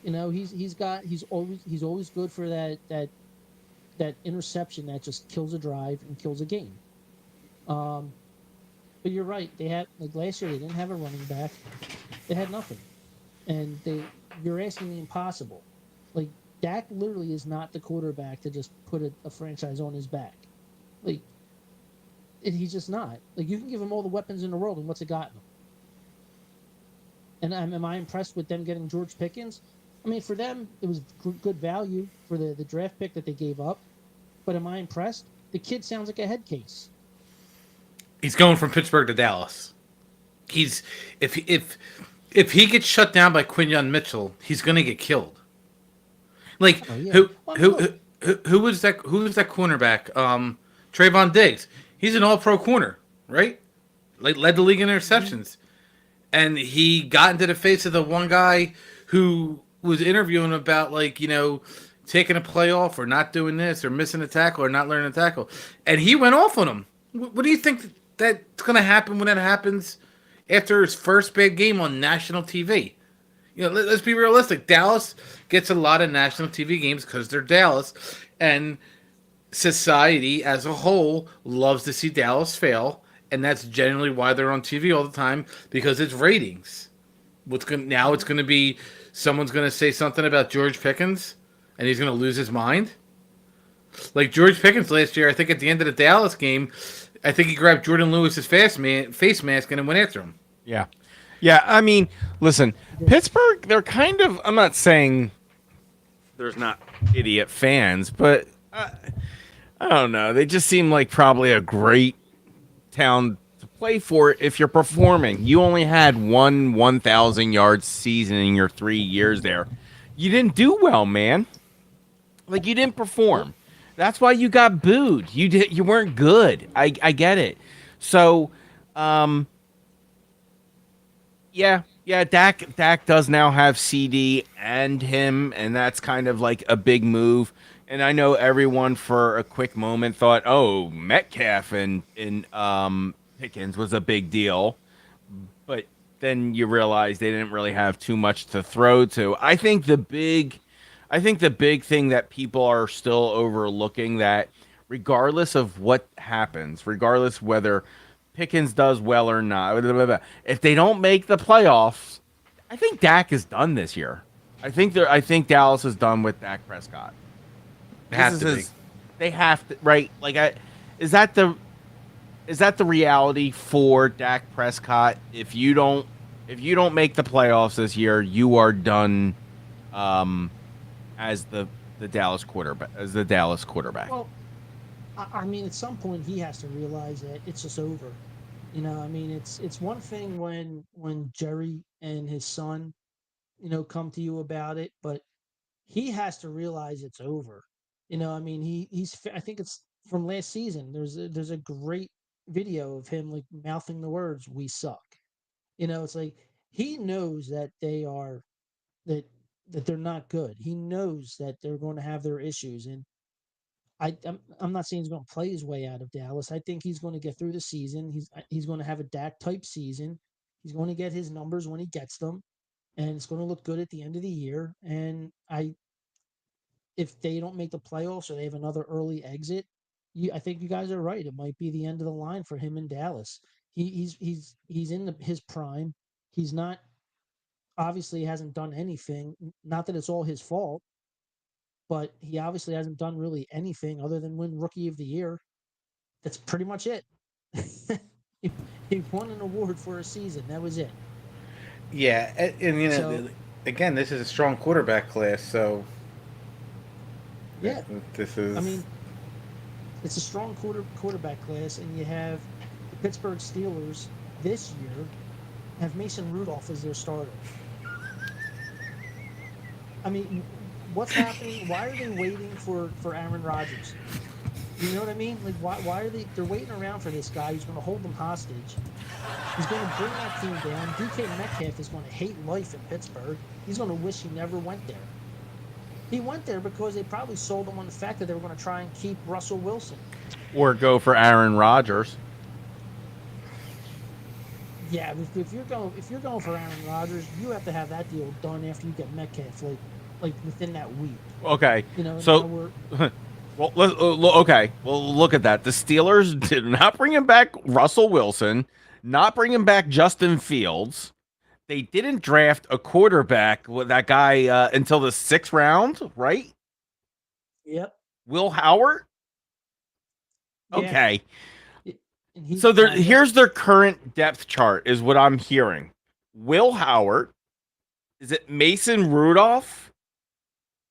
He's always good for that interception that just kills a drive and kills a game. But you're right. They had last year they didn't have a running back. They had nothing, and you're asking the impossible. Like Dak literally is not the quarterback to just put a franchise on his back. Like he's just not. Like you can give him all the weapons in the world, and what's it gotten him? And am I impressed with them getting George Pickens? I mean, for them, it was good value for the draft pick that they gave up. But am I impressed? The kid sounds like a head case. He's going from Pittsburgh to Dallas. If he gets shut down by Quinyon Mitchell, he's going to get killed. Like who was that? Who was that cornerback? Trayvon Diggs. He's an All-Pro corner, right? Like led the league in interceptions, and he got into the face of the one guy who was interviewing about taking a play off or not doing this or missing a tackle or not learning a tackle, and he went off on him. What do you think that's going to happen when that happens after his first bad game on national TV? Let's be realistic. Dallas gets a lot of national TV games because they're Dallas, and society as a whole loves to see Dallas fail, and that's generally why they're on TV all the time, because it's ratings. Now it's going to be someone's going to say something about George Pickens, and he's going to lose his mind. Like George Pickens last year, I think at the end of the Dallas game, I think he grabbed Jordan Lewis's face mask and went after him. Yeah. I mean, listen, Pittsburgh, they're kind of, I'm not saying there's not idiot fans, but I don't know. They just seem like probably a great town to play for if you're performing. You only had one 1,000-yard season in your 3 years there. You didn't do well, man. Like, you didn't perform. That's why you got booed. You weren't good. I get it. So, yeah, Dak does now have CD and him, and that's kind of like a big move. And I know everyone for a quick moment thought, oh, Metcalf and Pickens was a big deal. But then you realize they didn't really have too much to throw to. I think the big thing that people are still overlooking, that regardless of what happens, regardless whether Pickens does well or not, if they don't make the playoffs, I think Dak is done this year. I think Dallas is done with Dak Prescott. They have to, right? Like, is that the reality for Dak Prescott? If you don't make the playoffs this year, you are done as the Dallas quarterback. Well, I mean, at some point he has to realize that it's just over. I mean, it's one thing when Jerry and his son, come to you about it, but he has to realize it's over. I mean, I think it's from last season. There's a great video of him like mouthing the words "We suck." It's like he knows that that they're not good. He knows that they're going to have their issues, and I'm not saying he's going to play his way out of Dallas. I think he's going to get through the season. He's going to have a Dak type season. He's going to get his numbers when he gets them, and it's going to look good at the end of the year. And if they don't make the playoffs or they have another early exit, I think you guys are right. It might be the end of the line for him in Dallas. He's in his prime. He's not obviously hasn't done anything. Not that it's all his fault, but he obviously hasn't done really anything other than win Rookie of the Year. That's pretty much it. he won an award for a season. That was it. Yeah, and again, this is a strong quarterback class, so yeah, this is. I mean, it's a strong quarterback class, and you have the Pittsburgh Steelers this year have Mason Rudolph as their starter. I mean, what's happening? Why are they waiting for Aaron Rodgers? You know what I mean? Like, why are they're waiting around for this guy who's going to hold them hostage? He's going to bring that team down. DK Metcalf is going to hate life in Pittsburgh. He's going to wish he never went there. He went there because they probably sold him on the fact that they were going to try and keep Russell Wilson. Or go for Aaron Rodgers. Yeah, if you're going for Aaron Rodgers, you have to have that deal done after you get Metcalf, like within that week. Okay, so well, okay. Well, look at that. The Steelers did not bring him back Russell Wilson, not bring him back Justin Fields. They didn't draft a quarterback with that guy until the 6th round, right? Yep. Will Howard. Yeah. Okay. So here's their current depth chart, is what I'm hearing. Will Howard. Is it Mason Rudolph?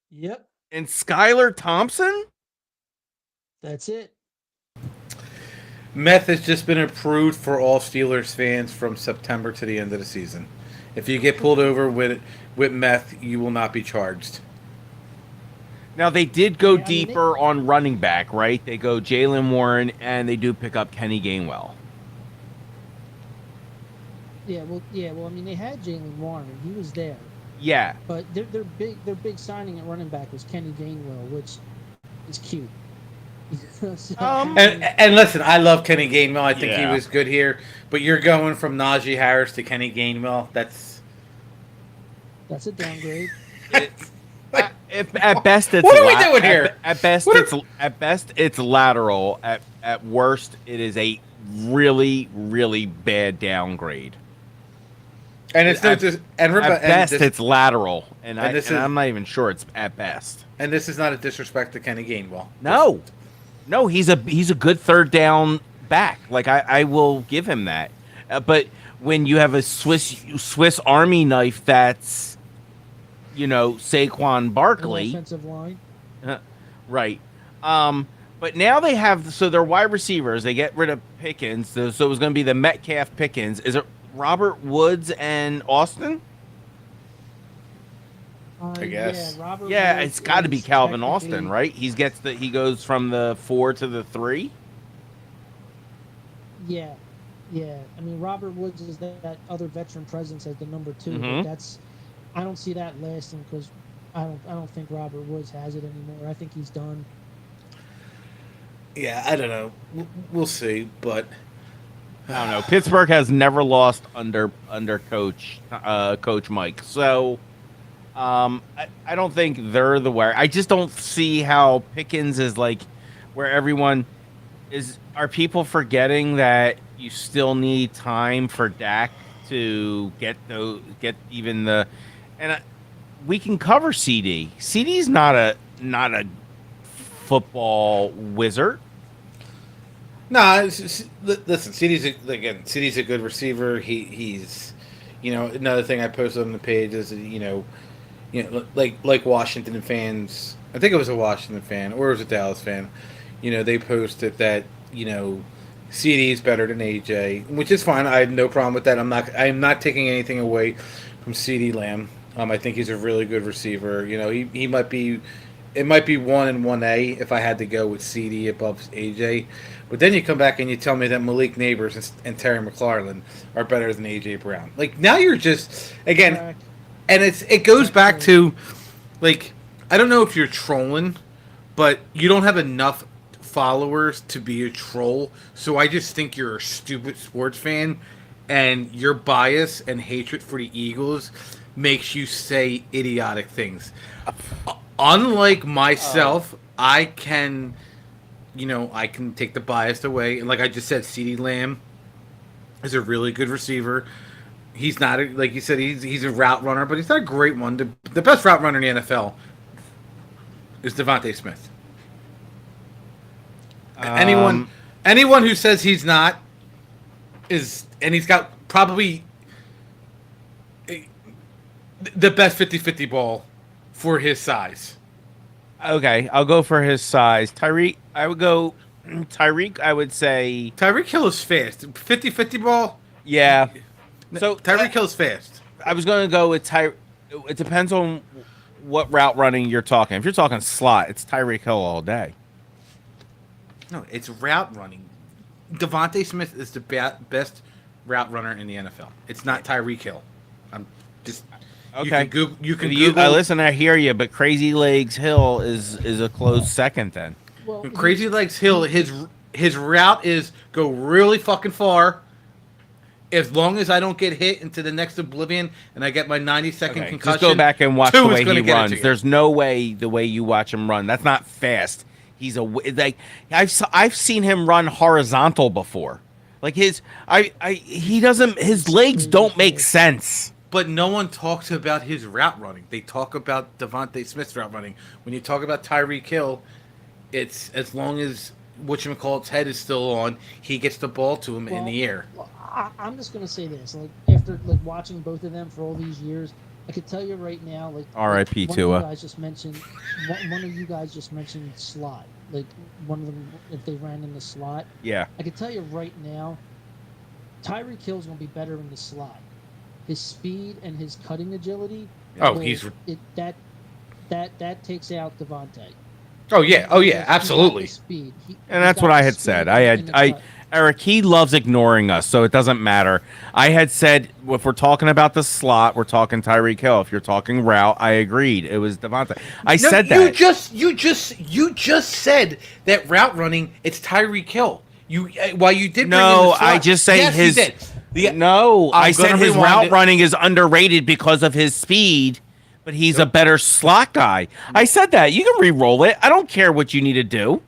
Yep. And Skylar Thompson? That's it. Meth has just been approved for all Steelers fans from September to the end of the season. If you get pulled over with meth, you will not be charged. Now, they did go deeper on running back, right? They go Jalen Warren, and they do pick up Kenny Gainwell. Yeah, well, I mean, they had Jalen Warren, and he was there. Yeah. But their big signing at running back was Kenny Gainwell, which is cute. And listen, I love Kenny Gainwell. I think he was good here. But you're going from Najee Harris to Kenny Gainwell. That's a downgrade. At best, it's what are we doing here? At best, it's lateral. At worst, it is a really, really bad downgrade. And it's not just at best it's lateral, and I'm not even sure it's at best. And this is not a disrespect to Kenny Gainwell. No, he's a good third down back. Like I will give him that. But when you have a Swiss Army knife that's, Saquon Barkley, offensive line, right? But now they have their wide receivers. They get rid of Pickens, so it was going to be the Metcalf Pickens. Is it Robert Woods and Austin? I guess. Yeah, it's got to be Calvin Austin, right? He goes from the 4 to the 3. Yeah. I mean, Robert Woods is that other veteran presence as the number 2. Mm-hmm. But I don't see that lasting because I don't think Robert Woods has it anymore. I think he's done. Yeah, I don't know. We'll see, but I don't know. Pittsburgh has never lost under Coach Mike, so I don't think they're the way. I just don't see how Pickens is like where everyone is. Are people forgetting that you still need time for Dak to get even the and we can cover CD. CD's not a football wizard. No, listen. CD's a good receiver. He's another thing I posted on the page is like Washington fans. I think it was a Washington fan or it was a Dallas fan. They posted that CD is better than AJ, which is fine. I have no problem with that. I'm not taking anything away from CD Lamb. I think he's a really good receiver. He might be it might be 1 and 1A if I had to go with CD above AJ. But then you come back and you tell me that Malik Neighbors and Terry McLaurin are better than AJ Brown. Like, now you're just, again, and it goes back to, like, I don't know if you're trolling, but you don't have enough followers to be a troll. So I just think you're a stupid sports fan, and your bias and hatred for the Eagles makes you say idiotic things. Unlike myself, I can take the bias away. And like I just said, CeeDee Lamb is a really good receiver. He's not, like you said, he's a route runner, but he's not a great one. The best route runner in the NFL is Devontae Smith. Anyone who says he's not and he's got probably the best 50-50 ball for his size. Okay, I'll go for his size. Tyreek, I would say... Tyreek Hill is fast. 50-50 ball? Yeah. So Tyreek Hill's fast. I was going to go with It depends on what route running you're talking. If you're talking slot, it's Tyreek Hill all day. No, it's route running. Devontae Smith is the best route runner in the NFL. It's not Tyreek Hill. I'm just... Okay. You can Google. Listen, I hear you, but Crazy Legs Hill is a close second then. Well, Crazy Legs Hill, his route is go really fucking far. As long as I don't get hit into the next oblivion and I get my 90-second concussion. Just go back and watch the way he runs. You. There's no way the way you watch him run. That's not fast. He's I've seen him run horizontal before. Like his legs don't make sense. But no one talks about his route running. They talk about Devontae Smith's route running. When you talk about Tyreek Hill, it's as long as whatchamacallit's head is still on, he gets the ball to him in the air. Well, I'm just going to say this. Like, after watching both of them for all these years, I could tell you right now, like, R.I.P. Tua. One of you guys just mentioned slot. Like, one of them, if they ran in the slot. Yeah. I could tell you right now, Tyreek Hill's going to be better in the slot. His speed and his cutting agility. Oh, that takes out Devontae. Oh yeah, absolutely. Speed. And that's what I had said. Eric, he loves ignoring us, so it doesn't matter. I had said if we're talking about the slot, we're talking Tyreek Hill. If you're talking route, I agreed. It was Devontae. I said that. You just said that route running, it's Tyreek Hill. While you did bring in the slot, I just say yes, I said his route running is underrated because of his speed, but he's a better slot guy. I said that. You can re-roll it. I don't care what you need to do.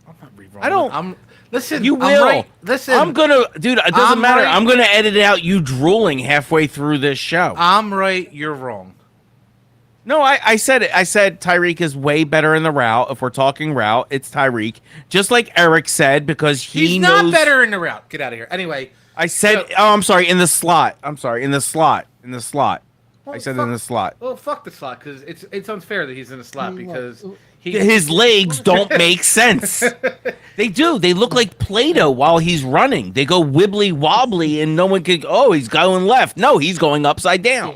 I'm not re-rolling. Listen, you will. Right. Listen, I'm gonna, dude. It doesn't matter. Right. I'm gonna edit out you drooling halfway through this show. I'm right. You're wrong. No, I said it. I said Tyreek is way better in the route. If we're talking route, it's Tyreek. Just like Eric said, because he's not better in the route. Get out of here. Anyway, I said. I'm sorry. In the slot. I'm sorry. In the slot. In the slot. I said in the slot. Well, fuck the slot because it's unfair that he's in the slot because his legs don't make sense. They do. They look like Play-Doh while he's running. They go wibbly wobbly, and no one can. Oh, he's going left. No, he's going upside down.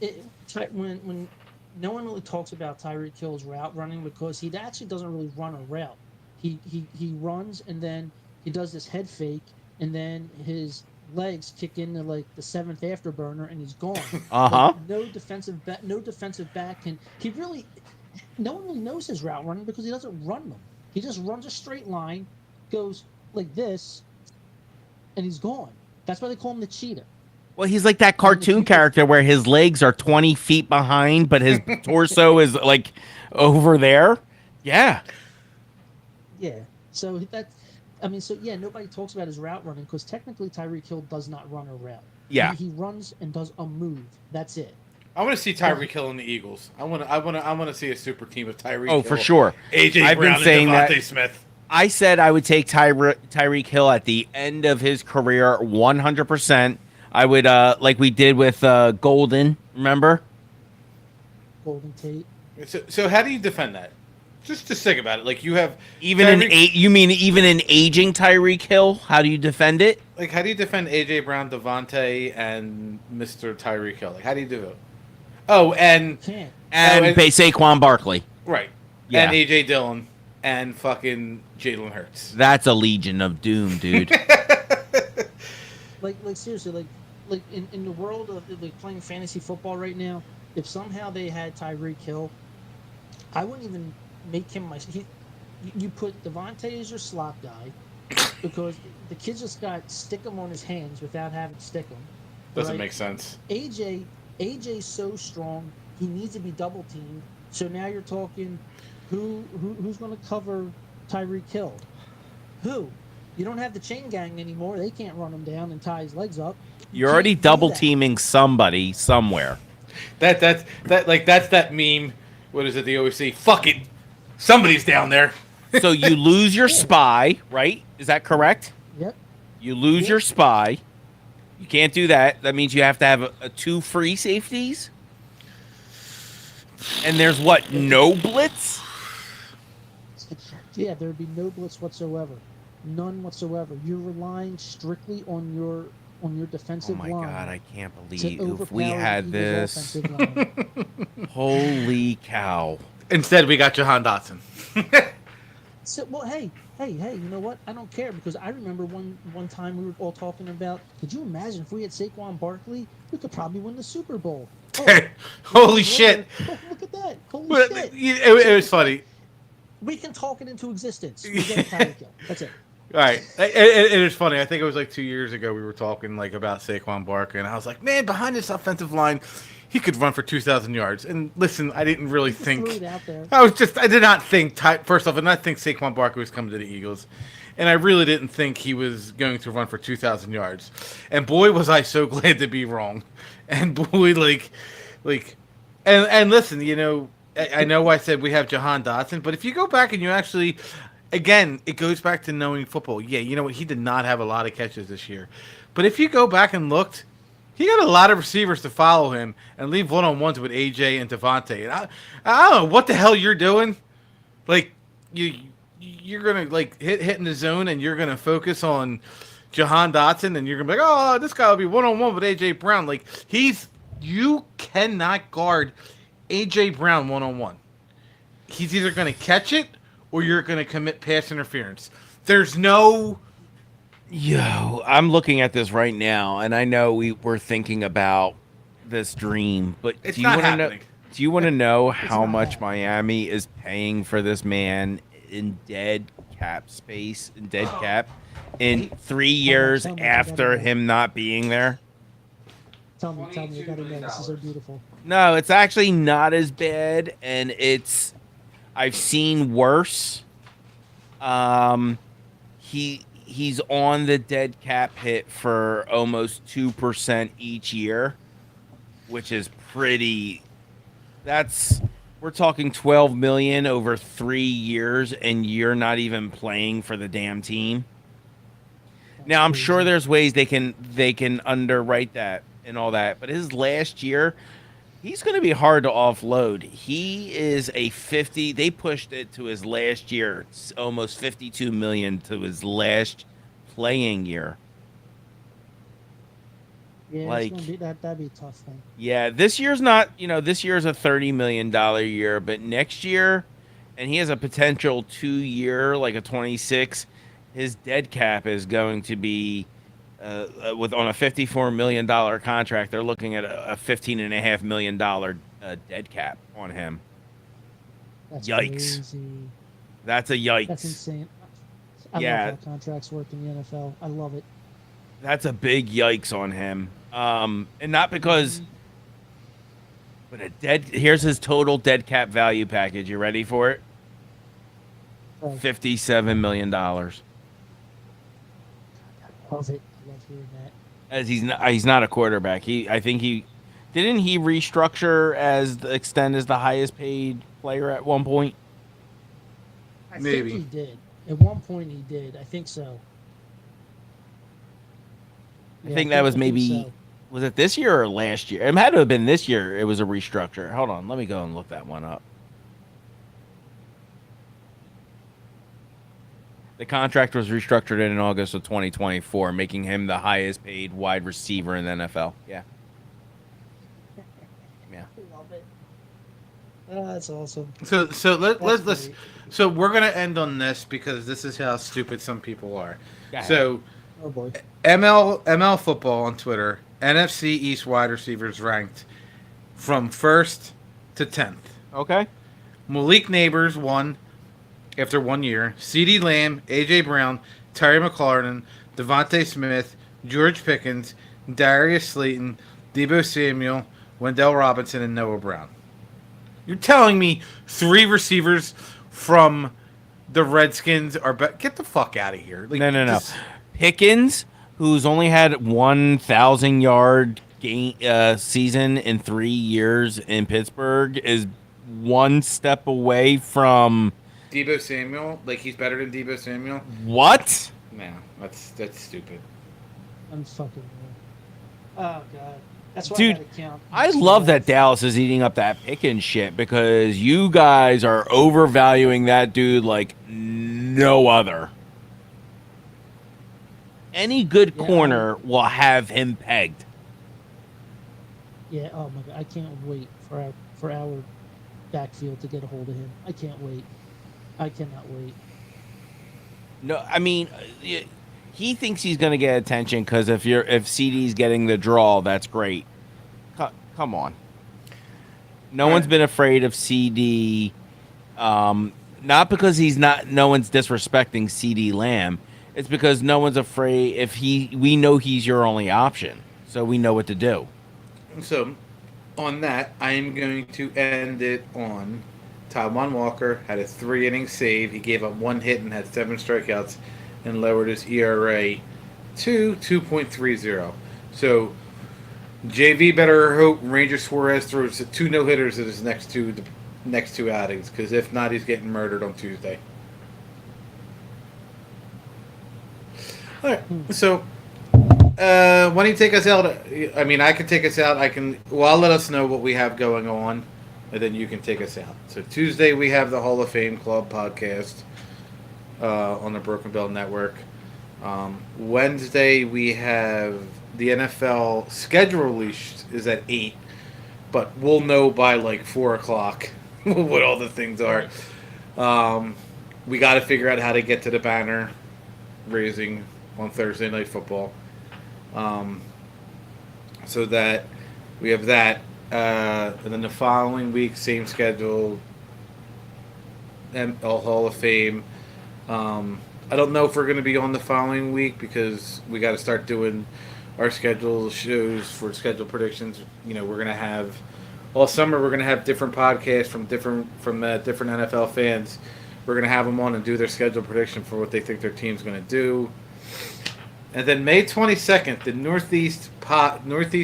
Yeah. When no one really talks about Tyreek Hill's route running because he actually doesn't really run a route. He runs and then he does this head fake and then his legs kick into like the seventh afterburner and he's gone. No defensive back can. No one really knows his route running because he doesn't run them. He just runs a straight line, goes like this, and he's gone. That's why they call him the cheetah. Well, he's like that cartoon character where his legs are 20 feet behind, but his torso is like over there. Yeah. Yeah. So nobody talks about his route running because technically Tyreek Hill does not run a route. Yeah. He runs and does a move. That's it. I want to see Tyreek Hill in the Eagles. I want to see a super team of Tyreek Hill. Oh, for sure. AJ Brown and Devontae Smith. I said I would take Tyreek Hill at the end of his career 100%. I would, like we did with Golden, remember? Golden Tate. So how do you defend that? Just think about it. Like you have even even an aging Tyreek Hill? How do you defend it? Like how do you defend AJ Brown, Devontae, and Mr. Tyreek Hill? Like how do you do it? Oh, and Saquon Barkley. Right. Yeah. And A.J. Dillon and fucking Jalen Hurts. That's a Legion of Doom, dude. Like seriously, like in the world of like playing fantasy football right now, if somehow they had Tyreek Hill, I wouldn't even make him you put Devontae as your slot guy because the kid just got stick him on his hands without having to stick him. Doesn't make sense. AJ's so strong, he needs to be double teamed. So now you're talking who's going to cover Tyreek Hill? Who? You don't have the chain gang anymore. They can't run him down and tie his legs up. You're already double teaming somebody somewhere. That's that meme. What is it? They always say, "Fuck it, somebody's down there." So you lose your spy, right? Is that correct? Yep. You lose your spy. You can't do that. That means you have to have a 2 free safeties. And there's what? No blitz? Yeah, there'd be no blitz whatsoever. None whatsoever. You're relying strictly on your defensive line. Oh my God, I can't believe if we had this. Holy cow. Instead, we got Jahan Dotson. So, well, hey, you know what? I don't care because I remember one time we were all talking about, could you imagine if we had Saquon Barkley? We could probably win the Super Bowl. Oh, holy shit. Oh, look at that. Holy shit. It was funny. We can talk it into existence. We get Tyreek Hill. That's it. All right. It is funny. I think it was like 2 years ago we were talking like about Saquon Barkley, and I was like, man, behind this offensive line, he could run for 2,000 yards. And listen, I didn't really think. Threw it out there. I did not think. First off, I did not think Saquon Barkley was coming to the Eagles, and I really didn't think he was going to run for 2,000 yards. And boy, was I so glad to be wrong. And boy, and listen, you know, I know I said we have Jahan Dotson, but if you go back and you actually. Again, it goes back to knowing football. Yeah, you know what? He did not have a lot of catches this year. But if you go back and looked, he got a lot of receivers to follow him and leave one-on-ones with AJ and Devontae. And I don't know what the hell you're doing. Like, you're going to, like, hit in the zone and you're going to focus on Jahan Dotson and you're going to be like, oh, this guy will be one-on-one with AJ Brown. Like, you cannot guard AJ Brown one-on-one. He's either going to catch it or you're going to commit pass interference. There's no... Yo, I'm looking at this right now, and I know we're thinking about this dream, but it's not happening. Do you want to know how much Miami is paying for this man in dead cap space, in 3 years after him not being there? Tell me, I gotta know. This is so beautiful. No, it's actually not as bad, and I've seen worse. He's on the dead cap hit for almost 2% each year, which is pretty. We're talking $12 million over 3 years, and you're not even playing for the damn team. Now I'm sure there's ways they can underwrite that and all that, but his last year. He's going to be hard to offload. He is a 50. They pushed it to his last year. It's almost $52 million to his last playing year. Yeah, that'd be a tough thing. Yeah, this year's not. This year's a $30 million year, but next year, and he has a potential 2-year, like a 26. His dead cap is going to be. On a $54 million contract, they're looking at a $15.5 million dead cap on him. That's yikes! Crazy. That's a yikes. That's insane. I love how contracts work in the NFL. I love it. That's a big yikes on him. And not because, but here's his total dead cap value package. You ready for it? $57 million. Love it. Hearing that. As he's not a quarterback. I think he restructure extend as the highest paid player at one point. I think he did. At one point he did. I think so. I think that was maybe was it this year or last year? It had to have been this year. It was a restructure. Hold on, let me go and look that one up. The contract was restructured in August of 2024, making him the highest paid wide receiver in the NFL. Yeah. Yeah. Love it. That's awesome. So we're gonna end on this because this is how stupid some people are. So, oh boy, ML football on Twitter, NFC East wide receivers ranked from 1st to 10th. Okay. Malik Neighbors won after 1 year. CeeDee Lamb, AJ Brown, Terry McLaurin, Devontae Smith, George Pickens, Darius Slayton, Deebo Samuel, Wendell Robinson, and Noah Brown. You're telling me 3 receivers from the Redskins are get the fuck out of here. Like, No. Pickens, who's only had 1,000-yard season in 3 years in Pittsburgh, is one step away from Deebo Samuel. Like, he's better than Deebo Samuel. What? No, that's stupid. I'm fucking. Oh god, that's why Dude, I gotta count. I love that Dallas is eating up that Pickens shit because you guys are overvaluing that dude like no other. Any good corner will have him pegged. Yeah. Oh my god, I can't wait for our backfield to get a hold of him. I can't wait. I cannot wait. No, I mean, he thinks he's going to get attention because if CD's getting the draw, that's great. Come on. No one's been afraid of CD. Not because no one's disrespecting CD Lamb. It's because no one's afraid we know he's your only option. So we know what to do. So on that, I am going to end it on Taiwan Walker had a 3-inning save. He gave up 1 hit and had 7 strikeouts and lowered his ERA to 2.30. So JV better hope Ranger Suarez throws 2 no-hitters in his next two outings, because if not, he's getting murdered on Tuesday. All right, so why don't you take us out? I mean, I can take us out. I'll let us know what we have going on, and then you can take us out. So Tuesday we have the Hall of Fame Club podcast on the Broken Bell Network. Wednesday we have the NFL schedule release is at 8, but we'll know by like 4 o'clock what all the things are. We got to figure out how to get to the banner raising on Thursday Night Football. So that we have that, and then the following week, same schedule, and Hall of Fame. I don't know if we're going to be on the following week because we got to start doing our schedule shows for schedule predictions. You know, we're going to have all summer. We're going to have different podcasts from different NFL fans. We're going to have them on and do their schedule prediction for what they think their team's going to do. And then May 22nd, the Northeast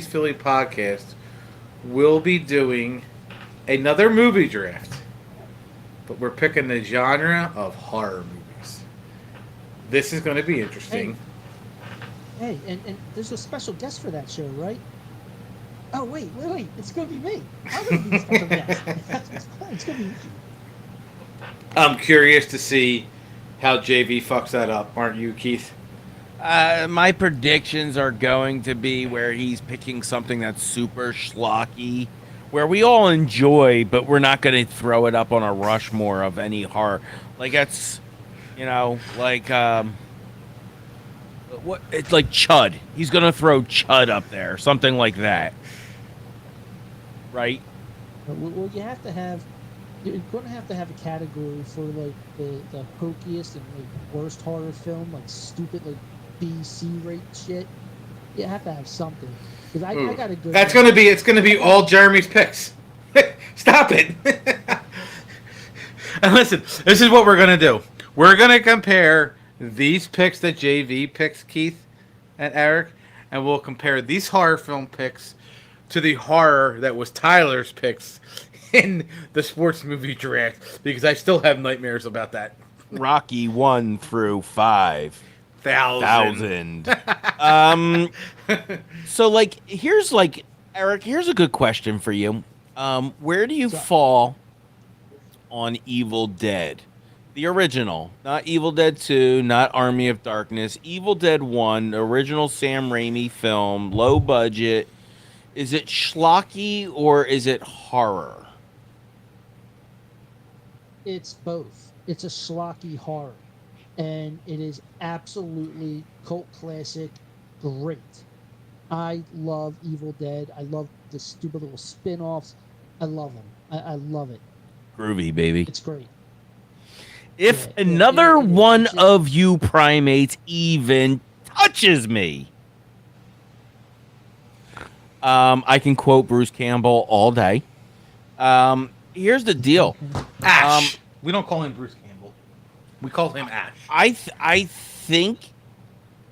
Philly podcast will be doing another movie draft. But we're picking the genre of horror movies. This is going to be interesting. Hey, and there's a special guest for that show, right? Oh, wait. It's going to be me. I'm going to be the special guest. It's going to be me. I'm curious to see how JV fucks that up, aren't you, Keith? My predictions are going to be where he's picking something that's super schlocky, where we all enjoy, but we're not going to throw it up on a Rushmore of any horror. Like that's, like what? It's like Chud. He's going to throw Chud up there, something like that, right? Well, you're going to have a category for like the hokiest and like worst horror film, like stupid like B-C rate shit. You have to have something. Because I got to go. It's gonna be all Jeremy's picks. Stop it. And listen, this is what we're gonna do. We're gonna compare these picks that JV picks, Keith and Eric, and we'll compare these horror film picks to the horror that was Tyler's picks in the sports movie draft, because I still have nightmares about that. Rocky 1 through 5. 1,000. So like here's Eric, here's a good question for you. Where do you fall on Evil Dead? The original, not Evil Dead 2, not Army of Darkness, Evil Dead 1, original Sam Raimi film, low budget. Is it schlocky or is it horror? It's both. It's a schlocky horror, and it is absolutely cult classic. Great. I love Evil Dead. I love the stupid little spin-offs. I love them. I love it. Groovy, baby. It's great. If another one of you primates even touches me, I can quote Bruce Campbell all day. Here's the deal. Ash. We don't call him Bruce Campbell. We call him Ash. I think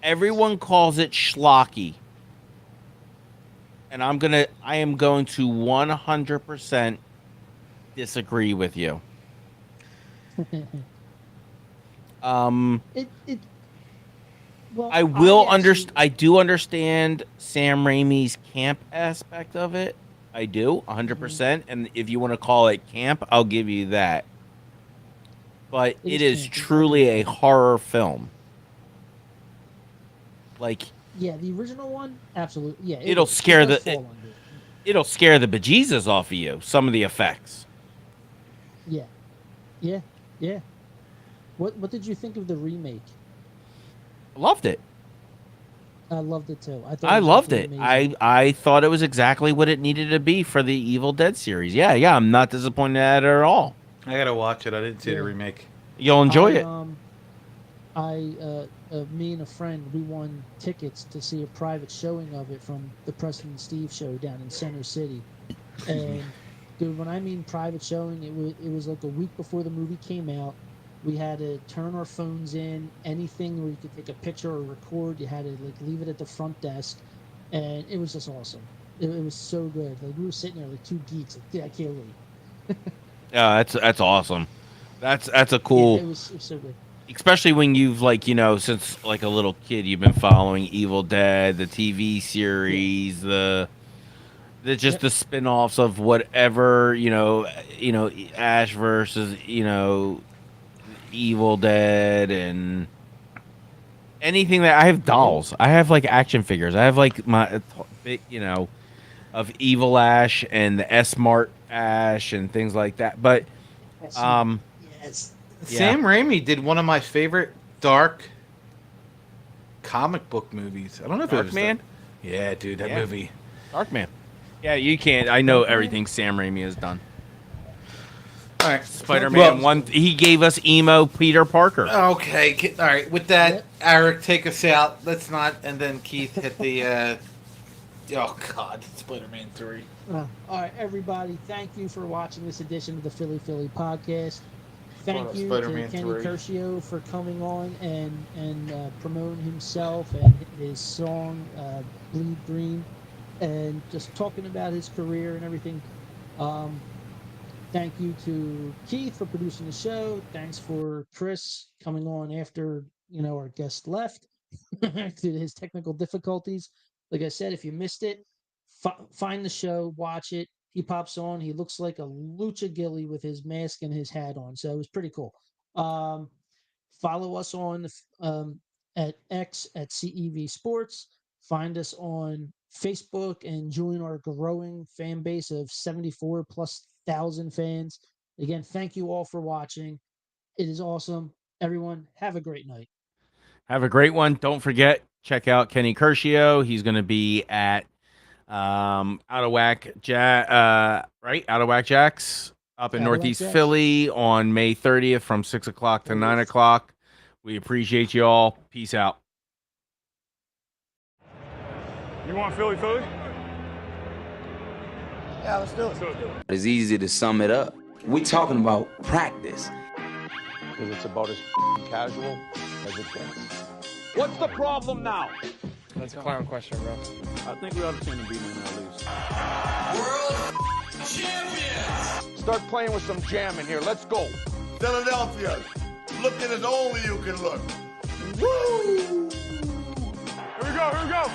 everyone calls it schlocky. And I am going to 100% disagree with you. Well, I do understand Sam Raimi's camp aspect of it. I do, 100%. And if you want to call it camp, I'll give you that. But it is truly a horror film. Like, yeah, the original one, absolutely. Yeah, it'll scare the bejesus off of you. Some of the effects. Yeah. What did you think of the remake? Loved it. I loved it too. I loved it. I thought it was exactly what it needed to be for the Evil Dead series. Yeah, I'm not disappointed at it at all. I gotta watch it. I didn't see the remake. You'll enjoy it. Me and a friend, we won tickets to see a private showing of it from the Preston and Steve show down in Center City. And dude, when I mean private showing, it was like a week before the movie came out. We had to turn our phones in, anything where you could take a picture or record, you had to like leave it at the front desk, and it was just awesome. It was so good. Like we were sitting there like two geeks. Like, yeah, I can't wait. Yeah, that's awesome. That's a cool. Yeah, it was so good. Especially when you've since like a little kid, you've been following Evil Dead, the TV series, the spin-offs of whatever, Ash versus, Evil Dead and anything that I have dolls. I have like action figures. I have like my, of Evil Ash and the S-Mart Ash and things like that. But, yes. Sam Raimi did one of my favorite dark comic book movies. I don't know if it was Darkman. Yeah, dude, that movie. Darkman. Yeah, you can't. I know everything Sam Raimi has done. All right, Spider-Man 1. He gave us emo Peter Parker. Okay, all right. With that, Eric, take us out. Let's not, and then Keith hit the. Oh God, Spider-Man 3. All right, everybody. Thank you for watching this edition of the Philly podcast. Thank you to Kenny Curcio for coming on and promoting himself and his song Bleed Green and just talking about his career and everything. Thank you to Keith for producing the show. Thanks for Chris coming on after our guest left due to his technical difficulties. Like I said, if you missed it, find the show, watch it. He pops on. He looks like a lucha ghillie with his mask and his hat on. So it was pretty cool. Follow us on at X at CEV Sports. Find us on Facebook and join our growing fan base of 74,000+ fans. Again, thank you all for watching. It is awesome. Everyone, have a great night. Have a great one. Don't forget, check out Kenny Curcio. He's going to be at Out of Whack Jacks up in Northeast Philly on May 30th from 6 o'clock to 9 o'clock. We appreciate you all. Peace out. You want Philly? Yeah, let's do it. It's easy to sum it up. We talking about practice. Because it's about as casual as it gets. What's the problem now? That's a clown question, bro. I think we ought to turn the beat in at least. World champions! Start playing with some jam in here. Let's go. Philadelphia, looking as only you can look. Woo! Here we go.